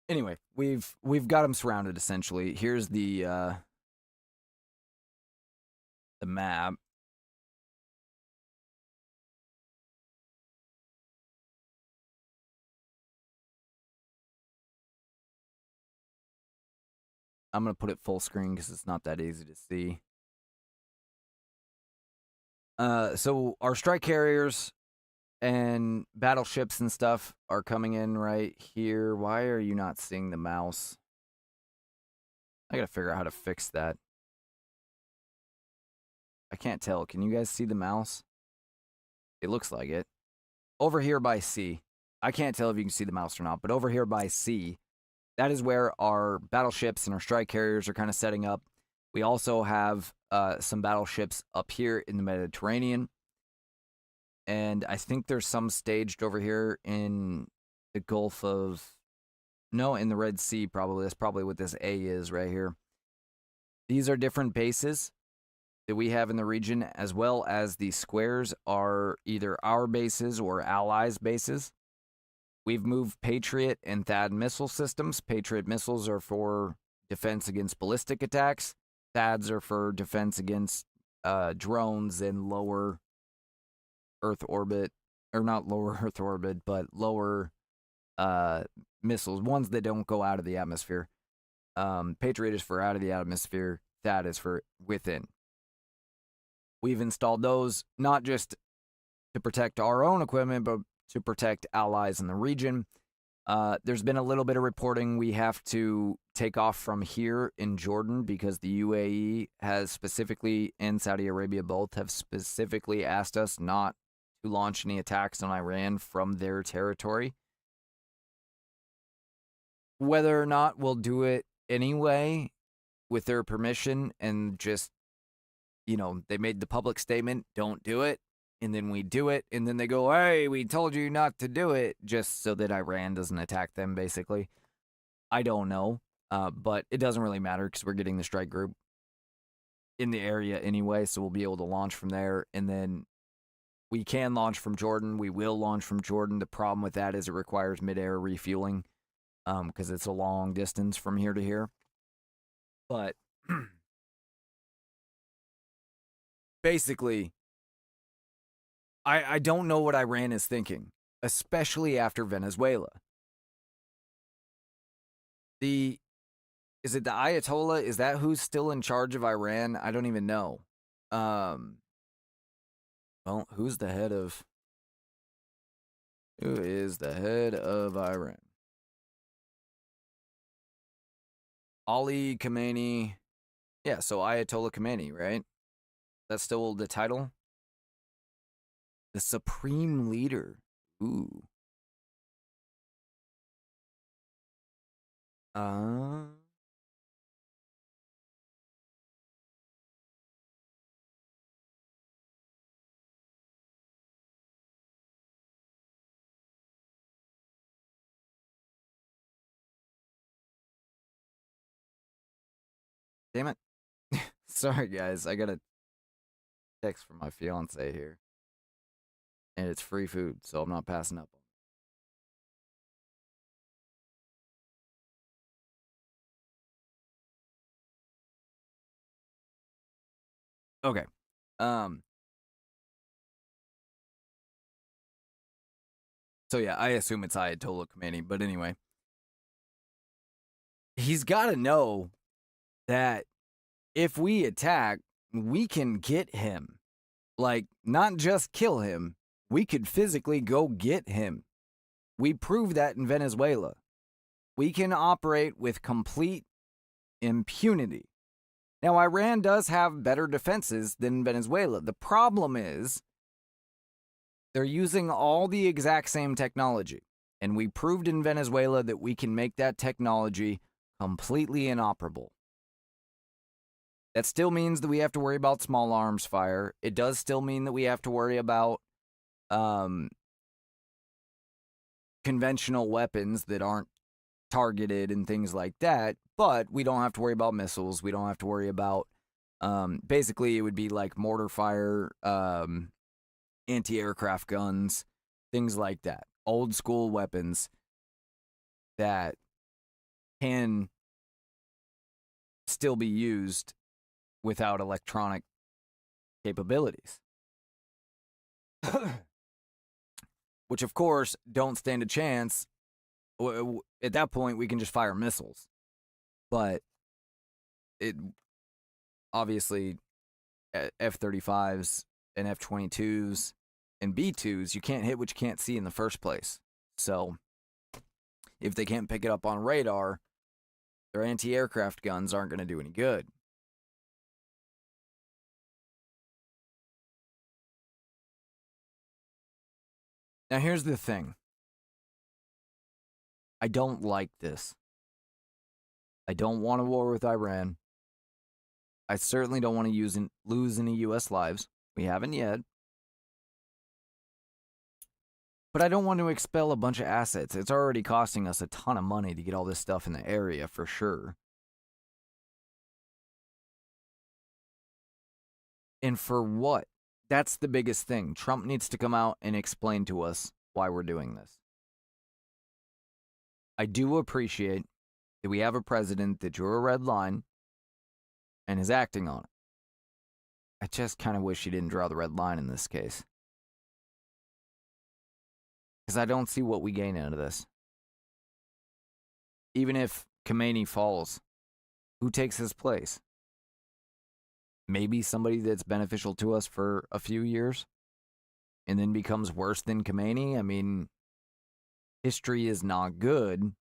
Anyway, we've got them surrounded essentially. Here's the map. I'm going to put it full screen because it's not that easy to see. So our strike carriers and battleships and stuff are coming in right here. Why are you not seeing the mouse? I got to figure out how to fix that. I can't tell. Can you guys see the mouse? It looks like it. Over here by C. I can't tell if you can see the mouse or not, but over here by C, that is where our battleships and our strike carriers are kind of setting up. We also have some battleships up here in the Mediterranean. And I think there's some staged over here in the Gulf of... No, in the Red Sea, probably. That's probably what this A is right here. These are different bases that we have in the region, as well as the squares are either our bases or allies' bases. We've moved Patriot and THAAD missile systems. Patriot missiles are for defense against ballistic attacks. THAADs are for defense against drones in lower Earth orbit, or not lower Earth orbit, but lower missiles, ones that don't go out of the atmosphere. Patriot is for out of the atmosphere. THAAD is for within. We've installed those not just to protect our own equipment, but to protect allies in the region. There's been a little bit of reporting we have to take off from here in Jordan because the UAE has specifically, and Saudi Arabia both, have specifically asked us not to launch any attacks on Iran from their territory. Whether or not we'll do it anyway with their permission and just, they made the public statement, don't do it. And then we do it, and then they go, hey, we told you not to do it, just so that Iran doesn't attack them, basically. I don't know, but it doesn't really matter because we're getting the strike group in the area anyway, so we'll be able to launch from there. And then we can launch from Jordan. We will launch from Jordan. The problem with that is it requires mid-air refueling because it's a long distance from here to here. But basically, I don't know what Iran is thinking, especially after Venezuela. Is it the Ayatollah? Is that who's still in charge of Iran? I don't even know. Well, who is the head of Iran? Ali Khamenei. Yeah, so Ayatollah Khamenei, right? That's still the title? The Supreme Leader. Ooh. Damn it. Sorry, guys. I got a text from my fiance here. And it's free food, so I'm not passing up on it. Okay. So yeah, I assume it's Ayatollah Khamenei, but anyway. He's got to know that if we attack, we can get him. Like, not just kill him. We could physically go get him. We proved that in Venezuela. We can operate with complete impunity. Now, Iran does have better defenses than Venezuela. The problem is they're using all the exact same technology. And we proved in Venezuela that we can make that technology completely inoperable. That still means that we have to worry about small arms fire. It does still mean that we have to worry about conventional weapons that aren't targeted and things like that, but we don't have to worry about missiles. We don't have to worry about, basically it would be like mortar fire, anti-aircraft guns, things like that. Old school weapons that can still be used without electronic capabilities. Which, of course, don't stand a chance. At that point, we can just fire missiles. But it obviously, F-35s and F-22s and B-2s, you can't hit what you can't see in the first place. So if they can't pick it up on radar, their anti-aircraft guns aren't going to do any good. Now, here's the thing. I don't like this. I don't want a war with Iran. I certainly don't want to lose any U.S. lives. We haven't yet. But I don't want to expel a bunch of assets. It's already costing us a ton of money to get all this stuff in the area, for sure. And for what? That's the biggest thing. Trump needs to come out and explain to us why we're doing this. I do appreciate that we have a president that drew a red line and is acting on it. I just kind of wish he didn't draw the red line in this case. Because I don't see what we gain out of this. Even if Khamenei falls, who takes his place? maybe somebody that's beneficial to us for a few years and then becomes worse than Khomeini. I mean, history is not good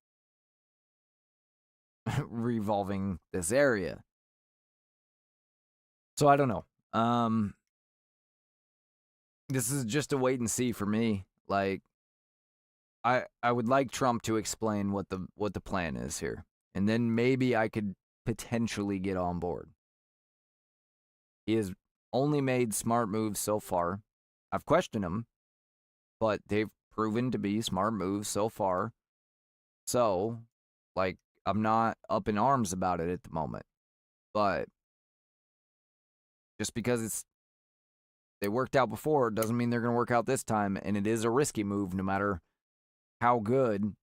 revolving this area. So I don't know. This is just a wait and see for me. Like, I would like Trump to explain what the plan is here, and then maybe I could potentially get on board. He has only made smart moves so far. I've questioned him, but they've proven to be smart moves so far. So, like, I'm not up in arms about it at the moment. But just because they worked out before doesn't mean they're going to work out this time, and it is a risky move no matter how good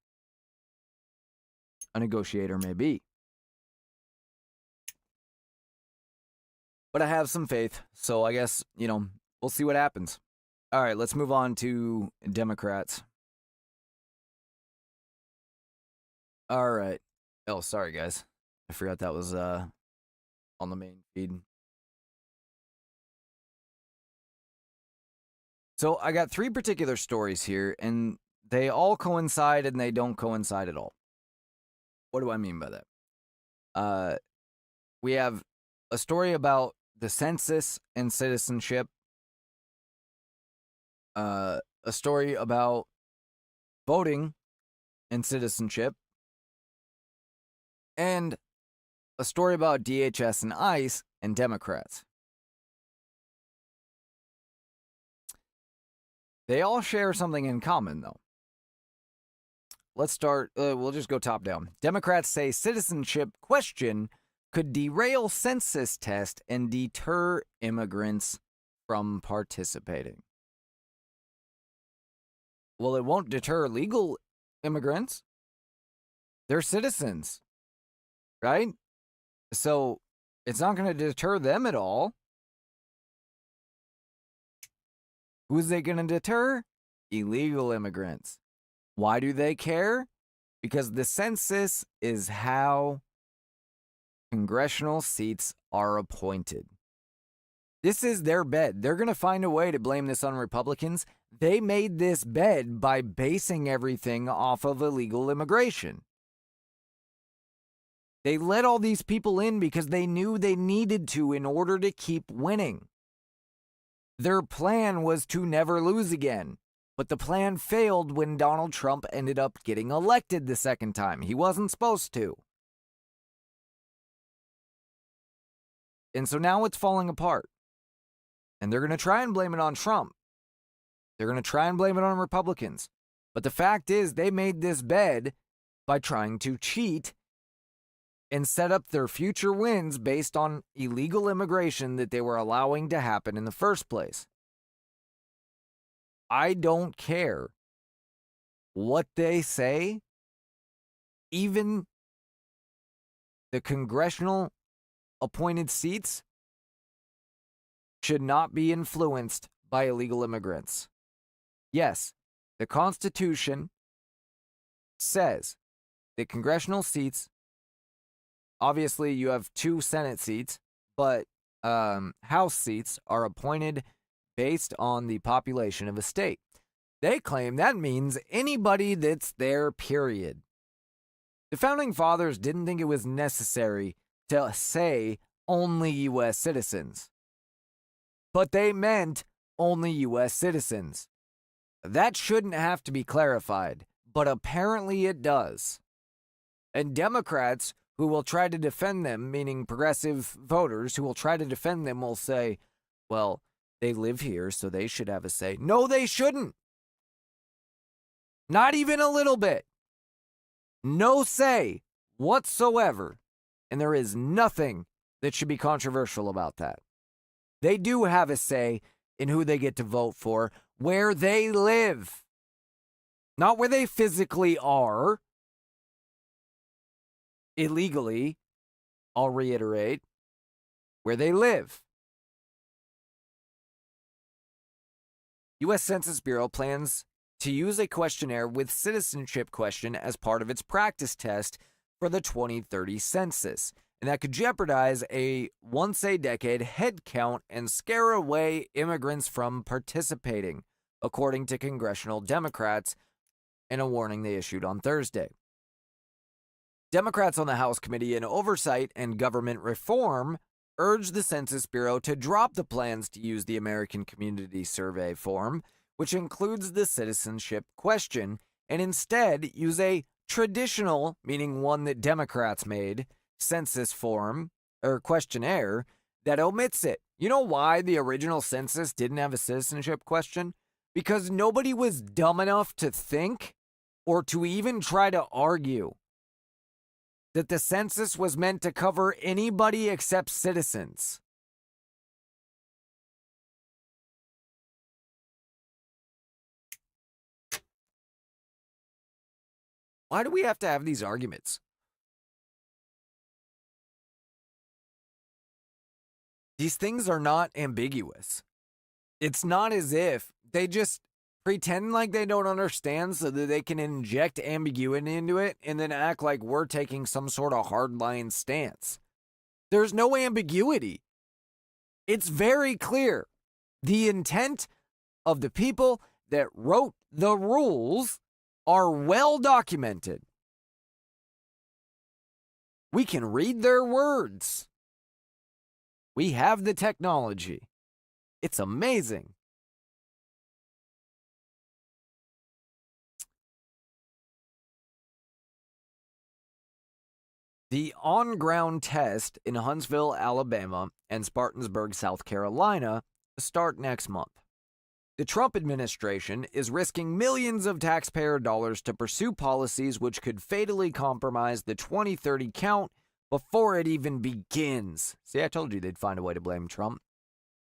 a negotiator may be. But I have some faith, so I guess, we'll see what happens. All right, let's move on to Democrats. All right. Oh, sorry, guys. I forgot that was on the main feed. So I got 3 particular stories here, and they all coincide and they don't coincide at all. What do I mean by that? We have a story about the census and citizenship, a story about voting and citizenship, and a story about DHS and ICE and Democrats. They all share something in common, though. Let's start, we'll just go top down. Democrats say citizenship question could derail census test and deter immigrants from participating. Well, it won't deter legal immigrants. They're citizens, right? So it's not going to deter them at all. Who's they going to deter? Illegal immigrants. Why do they care? Because the census is how congressional seats are appointed. This is their bed. They're going to find a way to blame this on Republicans. They made this bed by basing everything off of illegal immigration. They let all these people in because they knew they needed to in order to keep winning. Their plan was to never lose again. But the plan failed when Donald Trump ended up getting elected the second time. He wasn't supposed to. And so now it's falling apart. And they're going to try and blame it on Trump. They're going to try and blame it on Republicans. But the fact is, they made this bed by trying to cheat and set up their future wins based on illegal immigration that they were allowing to happen in the first place. I don't care what they say. Even the congressional appointed seats should not be influenced by illegal immigrants. Yes, the Constitution says that congressional seats, obviously you have 2 Senate seats, but House seats are appointed based on the population of a state. They claim that means anybody that's there, period. The Founding Fathers didn't think it was necessary to say only U.S. citizens. But they meant only U.S. citizens. That shouldn't have to be clarified, but apparently it does. And Democrats who will try to defend them, meaning progressive voters who will try to defend them, will say, well, they live here, so they should have a say. No, they shouldn't. Not even a little bit. No say whatsoever. And there is nothing that should be controversial about that. They do have a say in who they get to vote for, where they live. Not where they physically are. Illegally, I'll reiterate, where they live. U.S. Census Bureau plans to use a questionnaire with citizenship question as part of its practice test for the 2030 census. and that could jeopardize a once-a-decade head count and scare away immigrants from participating, according to congressional Democrats in a warning they issued on Thursday. Democrats on the House Committee on Oversight and Government Reform urged the Census Bureau to drop the plans to use the American Community Survey form, which includes the citizenship question, and instead use a traditional, meaning one that Democrats made, census form or questionnaire that omits it. You know why the original census didn't have a citizenship question? Because nobody was dumb enough to think or to even try to argue that the census was meant to cover anybody except citizens. Why do we have to have these arguments? These things are not ambiguous. It's not as if they just pretend like they don't understand so that they can inject ambiguity into it and then act like we're taking some sort of hardline stance. There's no ambiguity. It's very clear. The intent of the people that wrote the rules are well documented. We can read their words. We have the technology. It's amazing. The on-ground test in Huntsville, Alabama, and Spartansburg, South Carolina, start next month. The Trump administration is risking millions of taxpayer dollars to pursue policies which could fatally compromise the 2030 count before it even begins. See, I told you they'd find a way to blame Trump.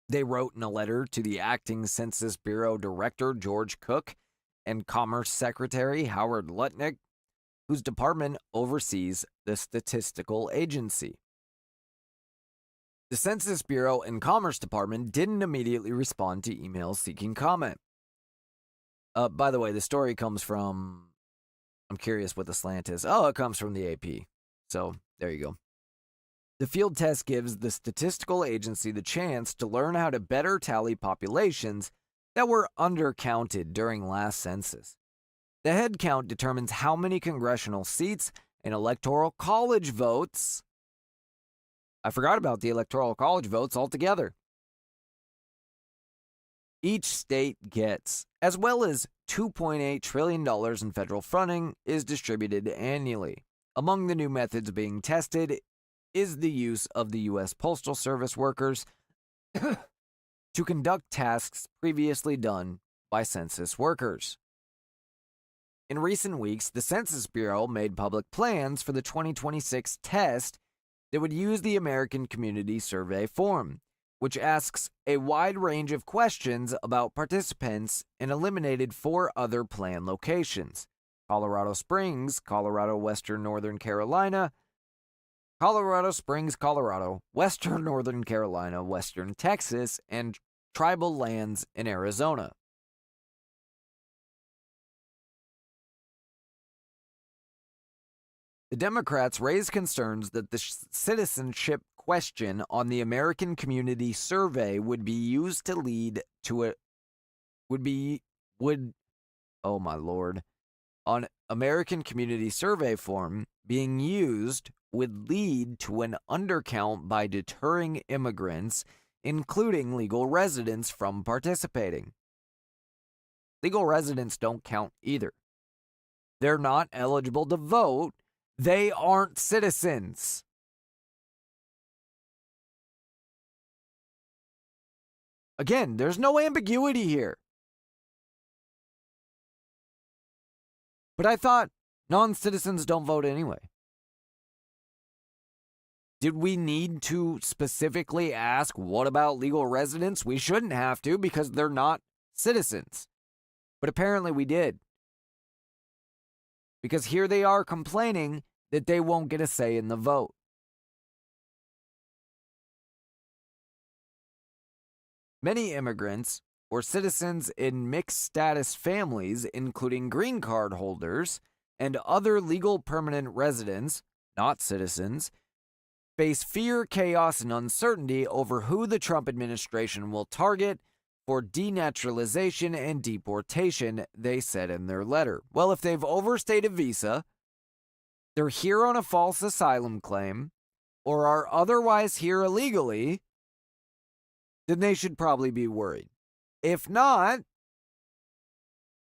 They wrote in a letter to the acting Census Bureau Director, George Cook, and Commerce Secretary, Howard Lutnick, whose department oversees the statistical agency. The Census Bureau and Commerce Department didn't immediately respond to emails seeking comment. By the way, the story comes from, I'm curious what the slant is. Oh, it comes from the AP. So there you go. The field test gives the statistical agency the chance to learn how to better tally populations that were undercounted during last census. The head count determines how many congressional seats and electoral college votes. I forgot about the electoral college votes altogether. Each state gets, as well as $2.8 trillion in federal funding is distributed annually. Among the new methods being tested is the use of the U.S. Postal Service workers to conduct tasks previously done by census workers. In recent weeks, the Census Bureau made public plans for the 2026 test that would use the American Community Survey form, which asks a wide range of questions about participants and eliminated 4 other planned locations: Colorado Springs, Colorado, Western Northern Carolina, Colorado Springs, Colorado, Western Northern Carolina, Western Texas, and tribal lands in Arizona. The Democrats raised concerns that the citizenship question on the American Community Survey would be used to lead to a oh my lord, on American Community Survey form being used would lead to an undercount by deterring immigrants, including legal residents, from participating. Legal residents don't count either. They're not eligible to vote. They aren't citizens. Again, there's no ambiguity here. But I thought non-citizens don't vote anyway. Did we need to specifically ask, what about legal residents? We shouldn't have to because they're not citizens. But apparently we did. Because here they are complaining that they won't get a say in the vote. Many immigrants or citizens in mixed status families, including green card holders and other legal permanent residents, not citizens, face fear, chaos, and uncertainty over who the Trump administration will target for denaturalization and deportation, they said in their letter. Well, if they've overstayed a visa, they're here on a false asylum claim, or are otherwise here illegally, then they should probably be worried. If not,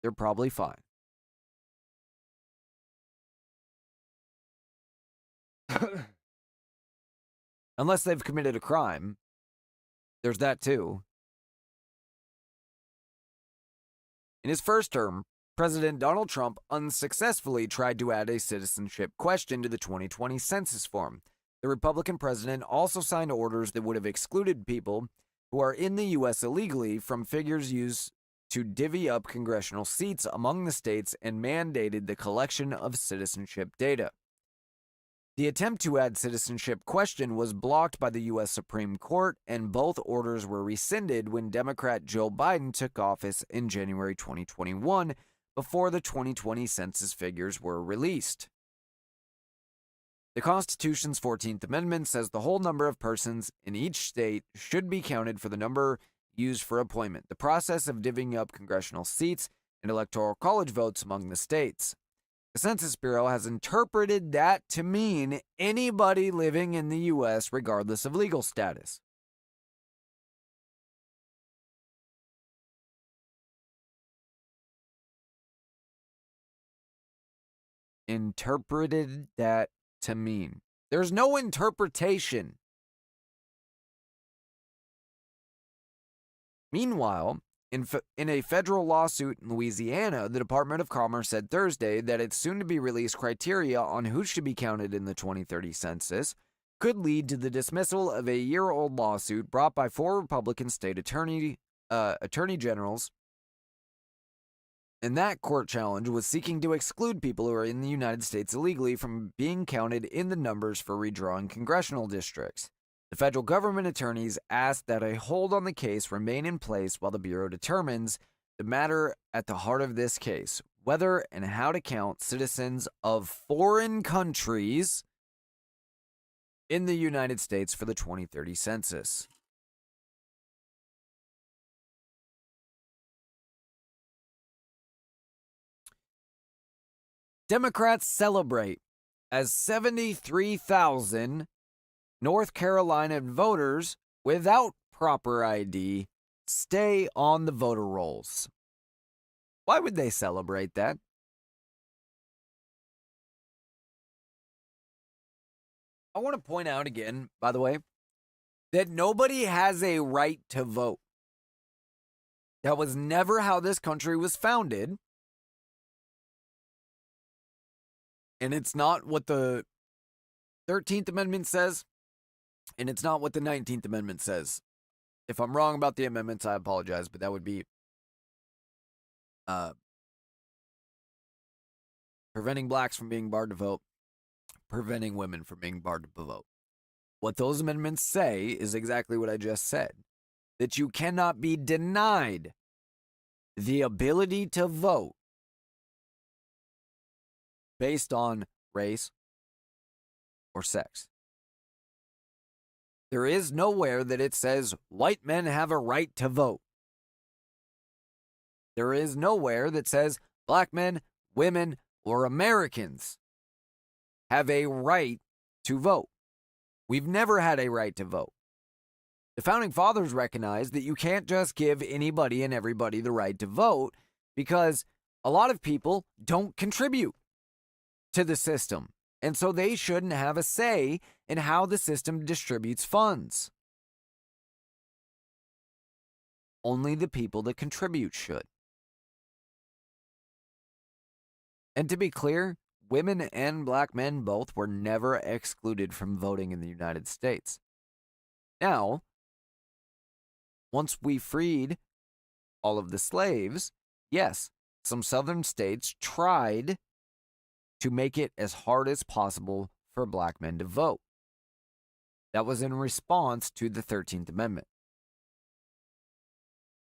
they're probably fine. Unless they've committed a crime. There's that too. In his first term, President Donald Trump unsuccessfully tried to add a citizenship question to the 2020 census form. The Republican president also signed orders that would have excluded people who are in the U.S. illegally from figures used to divvy up congressional seats among the states and mandated the collection of citizenship data. The attempt to add citizenship question was blocked by the U.S. Supreme Court, and both orders were rescinded when Democrat Joe Biden took office in January 2021 before the 2020 census figures were released. The Constitution's 14th Amendment says the whole number of persons in each state should be counted for the number used for appointment, the process of divvying up congressional seats and electoral college votes among the states. The Census Bureau has interpreted that to mean anybody living in the U.S. regardless of legal status. Interpreted that to mean. There's no interpretation. Meanwhile, in a federal lawsuit in Louisiana, the Department of Commerce said Thursday that its soon-to-be-released criteria on who should be counted in the 2030 census could lead to the dismissal of a year-old lawsuit brought by 4 Republican state attorney generals. And that court challenge was seeking to exclude people who are in the United States illegally from being counted in the numbers for redrawing congressional districts. The federal government attorneys asked that a hold on the case remain in place while the Bureau determines the matter at the heart of this case, whether and how to count citizens of foreign countries in the United States for the 2030 census. Democrats celebrate as 73,000 North Carolina voters without proper ID stay on the voter rolls. Why would they celebrate that? I want to point out again, by the way, that nobody has a right to vote. That was never how this country was founded. And it's not what the 13th Amendment says. And it's not what the 19th Amendment says. If I'm wrong about the amendments, I apologize, but that would be preventing blacks from being barred to vote, preventing women from being barred to vote. What those amendments say is exactly what I just said, that you cannot be denied the ability to vote based on race or sex. There is nowhere that it says white men have a right to vote. There is nowhere that says black men, women, or Americans have a right to vote. We've never had a right to vote. The Founding Fathers recognized that you can't just give anybody and everybody the right to vote because a lot of people don't contribute to the system. And so they shouldn't have a say in how the system distributes funds. Only the people that contribute should. And to be clear, women and black men both were never excluded from voting in the United States. Now, once we freed all of the slaves, yes, some southern states tried to make it as hard as possible for black men to vote. That was in response to the 13th Amendment.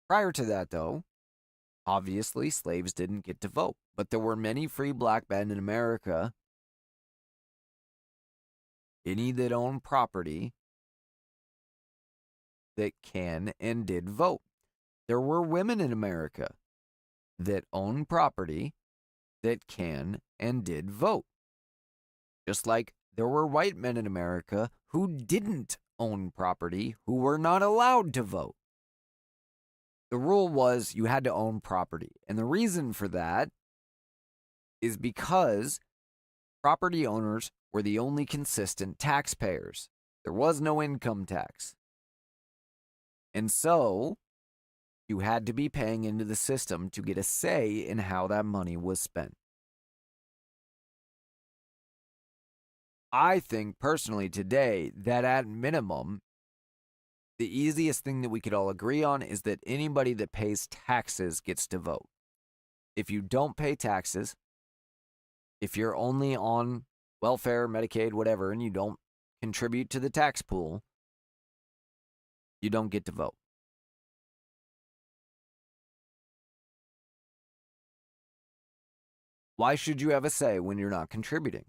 Prior to that, though, obviously slaves didn't get to vote, but there were many free black men in America any that own property that can and did vote. There were women in America that own property that can and did vote. Just like there were white men in America who didn't own property, who were not allowed to vote. The rule was you had to own property. And the reason for that is because property owners were the only consistent taxpayers. There was no income tax. And so you had to be paying into the system to get a say in how that money was spent. I think personally today that at minimum, the easiest thing that we could all agree on is that anybody that pays taxes gets to vote. If you don't pay taxes, if you're only on welfare, Medicaid, whatever, and you don't contribute to the tax pool, you don't get to vote. Why should you have a say when you're not contributing?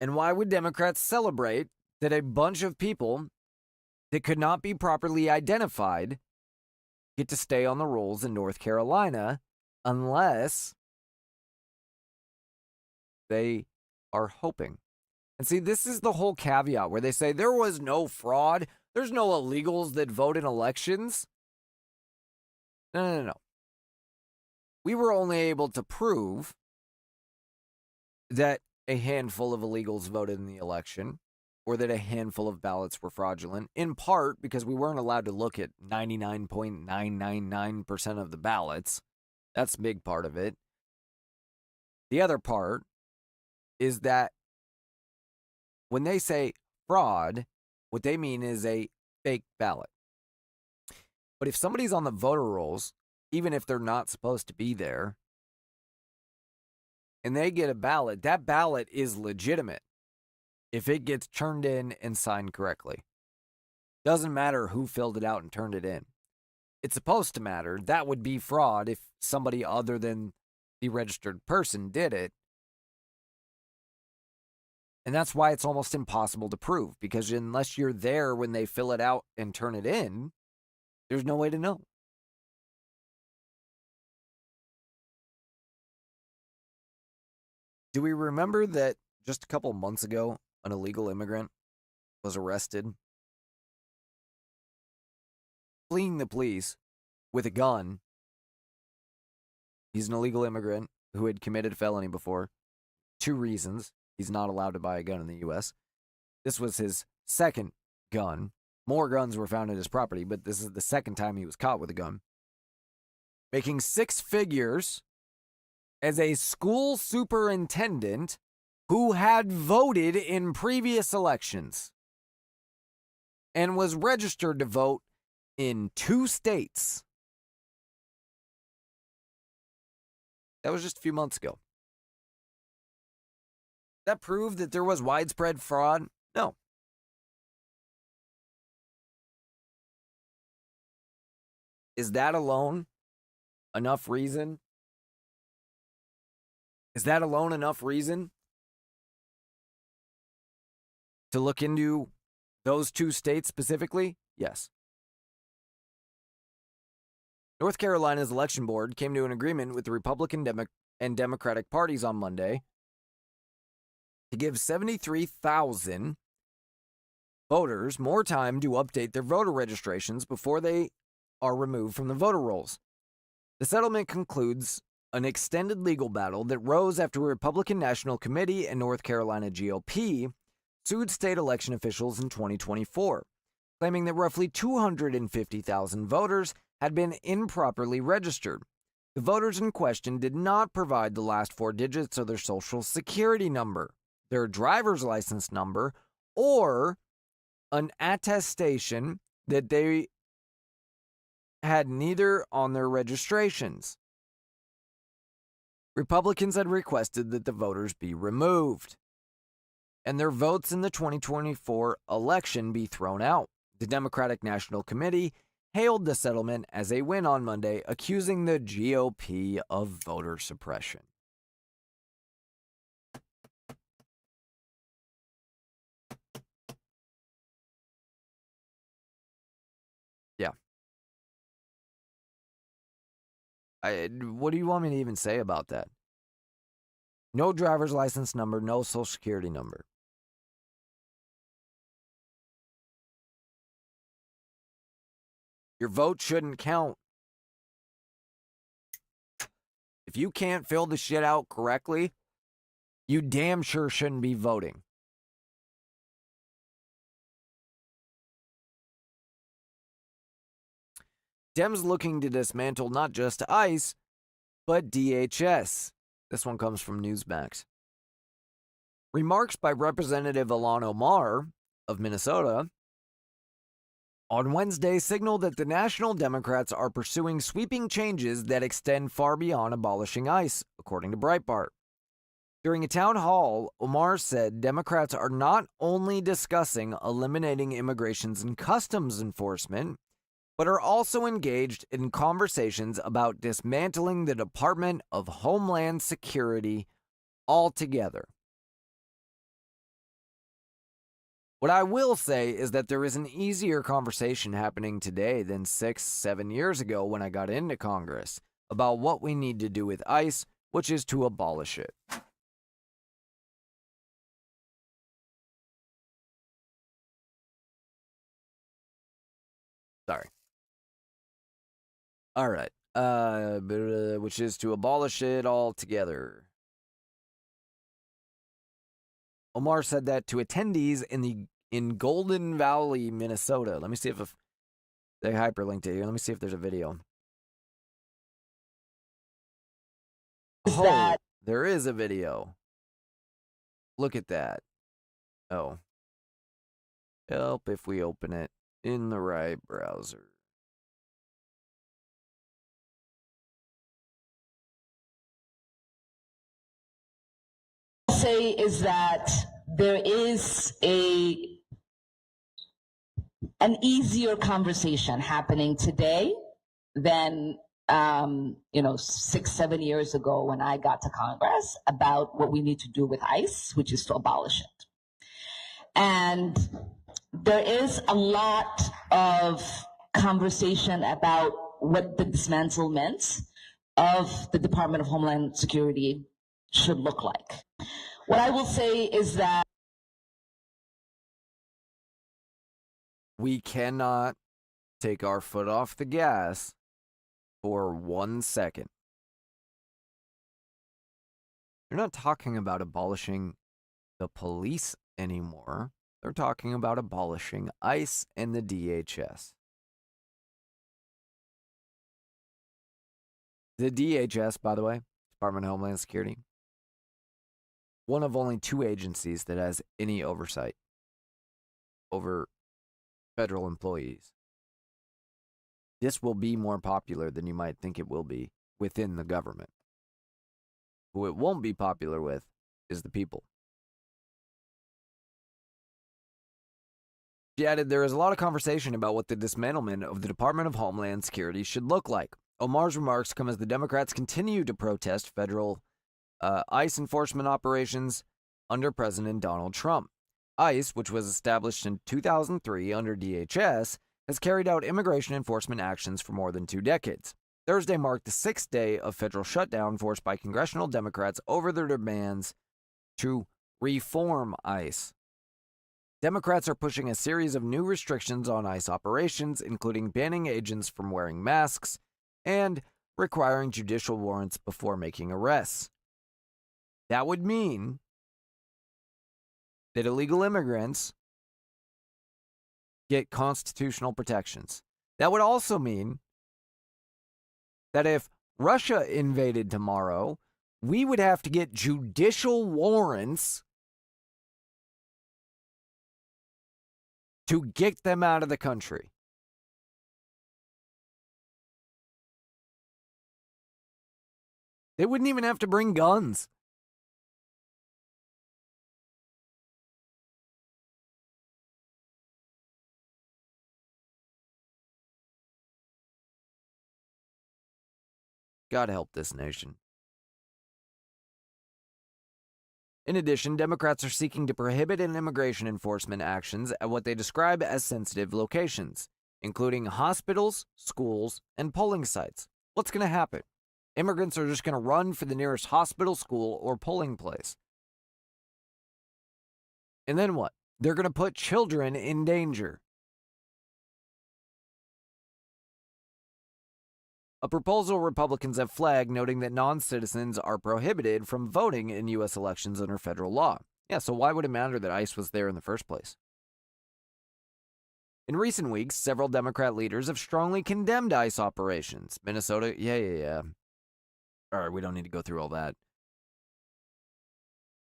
And why would Democrats celebrate that a bunch of people that could not be properly identified get to stay on the rolls in North Carolina unless they are hoping? And see, this is the whole caveat where they say there was no fraud. There's no illegals that vote in elections. No. We were only able to prove that a handful of illegals voted in the election, or that a handful of ballots were fraudulent, in part because we weren't allowed to look at 99.999% of the ballots. That's a big part of it. The other part is that when they say fraud, what they mean is a fake ballot. But if somebody's on the voter rolls, even if they're not supposed to be there, and they get a ballot, that ballot is legitimate if it gets turned in and signed correctly. Doesn't matter who filled it out and turned it in. It's supposed to matter. That would be fraud if somebody other than the registered person did it. And that's why it's almost impossible to prove, because unless you're there when they fill it out and turn it in, there's no way to know. Do we remember that just a couple months ago, an illegal immigrant was arrested, fleeing the police with a gun? He's an illegal immigrant who had committed a felony before. 2 reasons he's not allowed to buy a gun in the U.S. This was his second gun. More guns were found at his property, but this is the second time he was caught with a gun. Making 6 figures as a school superintendent who had voted in previous elections and was registered to vote in 2 states. That was just a few months ago. That proved that there was widespread fraud? No. Is that alone enough reason? Is that alone enough reason to look into those 2 states specifically? Yes. North Carolina's election board came to an agreement with the Republican and Democratic parties on Monday to give 73,000 voters more time to update their voter registrations before they are removed from the voter rolls. The settlement concludes an extended legal battle that rose after a Republican National Committee and North Carolina GOP sued state election officials in 2024, claiming that roughly 250,000 voters had been improperly registered. The voters in question did not provide the last 4 digits of their social security number, their driver's license number, or an attestation that they had neither on their registrations. Republicans had requested that the voters be removed and their votes in the 2024 election be thrown out. The Democratic National Committee hailed the settlement as a win on Monday, accusing the GOP of voter suppression. What do you want me to even say about that? No driver's license number, no social security number. Your vote shouldn't count. If you can't fill the shit out correctly, you damn sure shouldn't be voting. Dems looking to dismantle not just ICE, but DHS. This one comes from Newsmax. Remarks by Representative ALLAN Omar of Minnesota on Wednesday signaled that the National Democrats are pursuing sweeping changes that extend far beyond abolishing ICE, according to Breitbart. During a town hall, Omar said Democrats are not only discussing eliminating immigrations and customs enforcement, but are also engaged in conversations about dismantling the Department of Homeland Security altogether. What I will say is that there is an easier conversation happening today than 6-7 years ago when I got into Congress about what we need to do with ICE, which is to abolish it. Sorry. All right. Which is to abolish it altogether. Omar said that to attendees in Golden Valley, Minnesota. Let me see if they hyperlinked it here. Let me see if there's a video. Oh, there is a video. Look at that. Oh. Help if we open it in the right browser. Say is that there is an easier conversation happening today than 6-7 years ago when I got to Congress about what we need to do with ICE, which is to abolish it. And there is a lot of conversation about what the dismantlement of the Department of Homeland Security should look like. What I will say is that we cannot take our foot off the gas for 1 second. They're not talking about abolishing the police anymore. They're talking about abolishing ICE and the DHS. The DHS, by the way, Department of Homeland Security, one of only 2 agencies that has any oversight over federal employees. This will be more popular than you might think it will be within the government. Who it won't be popular with is the people. She added, there is a lot of conversation about what the dismantlement of the Department of Homeland Security should look like. Omar's remarks come as the Democrats continue to protest federal ICE enforcement operations under President Donald Trump. ICE, which was established in 2003 under DHS, has carried out immigration enforcement actions for more than 2 decades. Thursday marked the 6th day of federal shutdown forced by congressional Democrats over their demands to reform ICE. Democrats are pushing a series of new restrictions on ICE operations, including banning agents from wearing masks and requiring judicial warrants before making arrests. That would mean that illegal immigrants get constitutional protections. That would also mean that if Russia invaded tomorrow, we would have to get judicial warrants to get them out of the country. They wouldn't even have to bring guns. God help this nation. In addition, Democrats are seeking to prohibit immigration enforcement actions at what they describe as sensitive locations, including hospitals, schools, and polling sites. What's going to happen? Immigrants are just going to run for the nearest hospital, school, or polling place. And then what? They're going to put children in danger. A proposal Republicans have flagged, noting that non-citizens are prohibited from voting in U.S. elections under federal law. Yeah, so why would it matter that ICE was there in the first place? In recent weeks, several Democrat leaders have strongly condemned ICE operations. Minnesota, yeah. All right, we don't need to go through all that.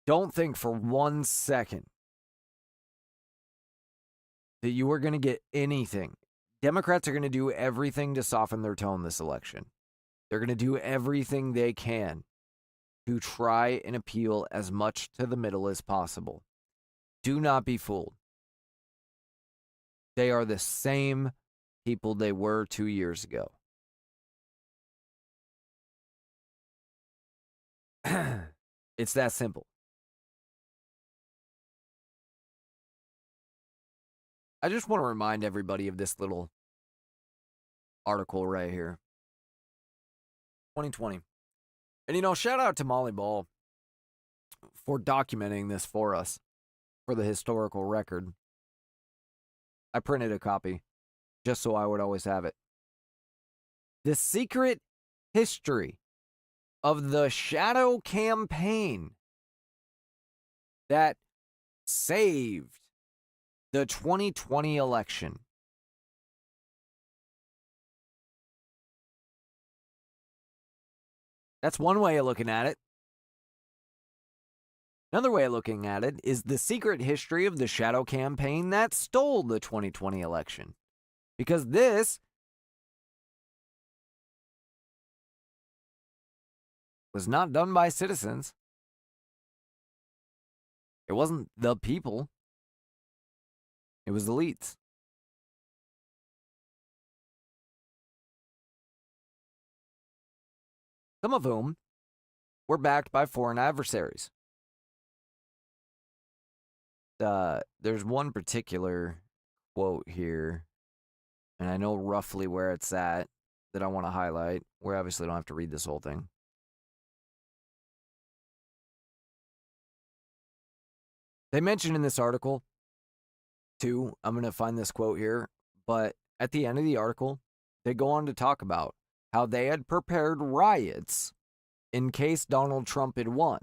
Don't think for 1 second that you are going to get anything. Democrats are going to do everything to soften their tone this election. They're going to do everything they can to try and appeal as much to the middle as possible. Do not be fooled. They are the same people they were 2 years ago. It's that simple. I just want to remind everybody of this little article right here. 2020. And shout out to Molly Ball for documenting this for us, for the historical record. I printed a copy just so I would always have it. The secret history of the shadow campaign that saved the 2020 election. That's one way of looking at it. Another way of looking at it is the secret history of the shadow campaign that stole the 2020 election. Because this was not done by citizens. It wasn't the people. It was elites. Some of whom were backed by foreign adversaries. There's one particular quote here, and I know roughly where it's at, that I want to highlight. We obviously don't have to read this whole thing. They mentioned in this article, too, I'm going to find this quote here, but at the end of the article, they go on to talk about how they had prepared riots in case Donald Trump had won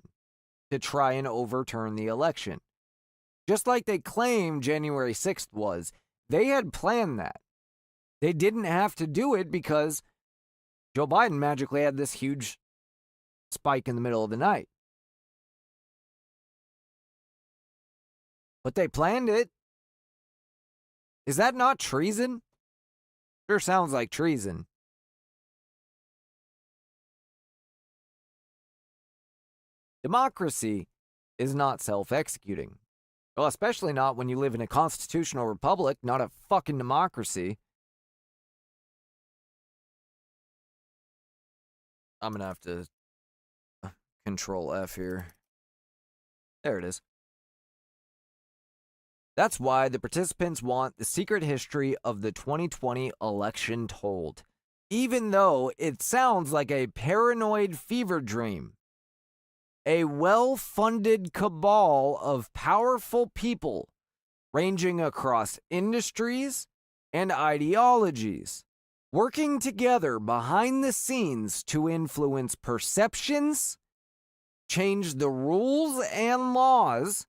to try and overturn the election. Just like they claimed January 6th was, they had planned that. They didn't have to do it because Joe Biden magically had this huge spike in the middle of the night. But they planned it. Is that not treason? Sure sounds like treason. Democracy is not self-executing. Well, especially not when you live in a constitutional republic, not a fucking democracy. I'm going to have to Control F here. There it is. That's why the participants want the secret history of the 2020 election told, even though it sounds like a paranoid fever dream. A well-funded cabal of powerful people ranging across industries and ideologies, working together behind the scenes to influence perceptions, change the rules and laws,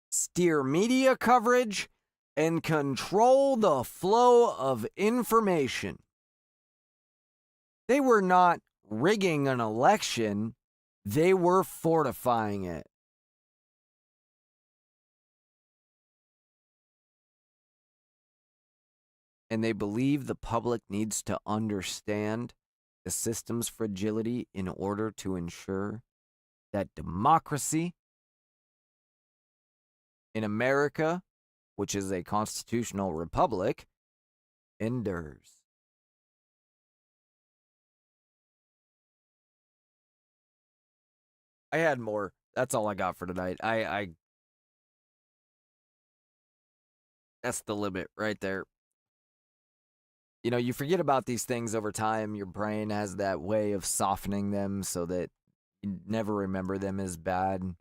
steer media coverage, and control the flow of information. They were not rigging an election, they were fortifying it. And they believe the public needs to understand the system's fragility in order to ensure that democracy in America, which is a constitutional republic, endures. I had more. That's all I got for tonight. That's the limit right there. you know, you forget about these things over time. Your brain has that way of softening them so that you never remember them as bad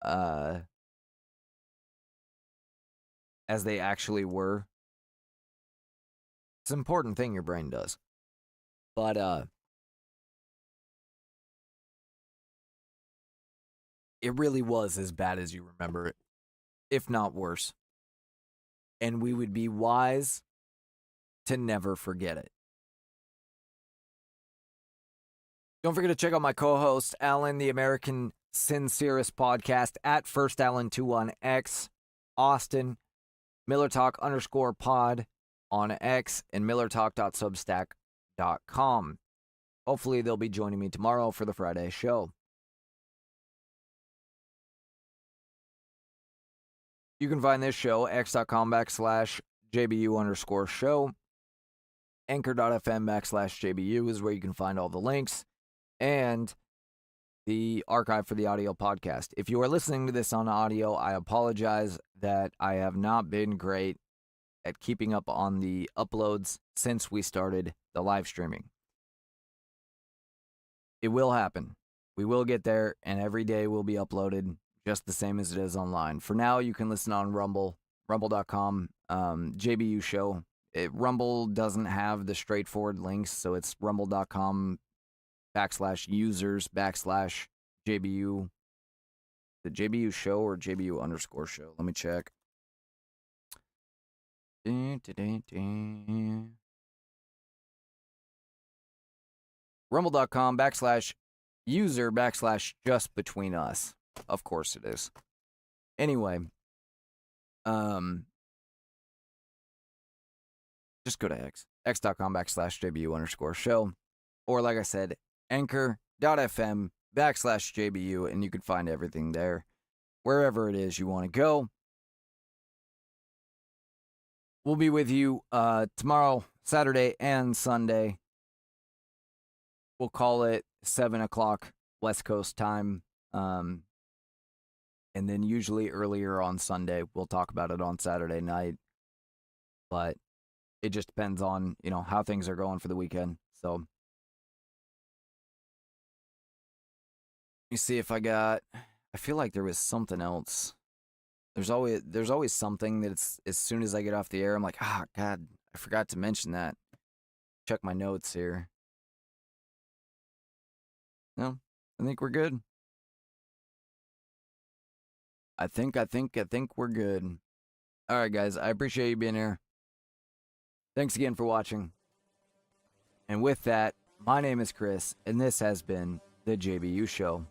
as they actually were. It's an important thing your brain does. But it really was as bad as you remember it, if not worse. And we would be wise to never forget it. Don't forget to check out my co-host, Alan, the American Sincerest Podcast, at FirstAllen2 on X, Austin, MillerTalk_pod on X, and MillerTalk.substack.com. Hopefully they'll be joining me tomorrow for the Friday show. You can find this show, x.com/JBU_show. Anchor.fm/JBU is where you can find all the links and the archive for the audio podcast. If you are listening to this on audio, I apologize that I have not been great at keeping up on the uploads since we started the live streaming. It will happen. We will get there, and every day will be uploaded just the same as it is online. For now, you can listen on Rumble, rumble.com, JBU.Show. Rumble doesn't have the straightforward links, so it's rumble.com/users/JBU. The JBU.Show or JBU_show? Let me check. Rumble.com/user/just between us. Of course it is. Anyway, just go to x.com/JBU_show. Or like I said, anchor.fm/JBU, and you can find everything there. Wherever it is you want to go. We'll be with you tomorrow, Saturday, and Sunday. We'll call it 7 o'clock West Coast time. And then usually earlier on Sunday. We'll talk about it on Saturday night. But it just depends on, you know, how things are going for the weekend. So let me see if I feel like there was something else. There's always something that it's, as soon as I get off the air, I'm like, God, I forgot to mention that. Check my notes here. No, I think we're good. I think we're good. All right, guys, I appreciate you being here. Thanks again for watching. And with that, my name is Chris, and this has been the JBU Show.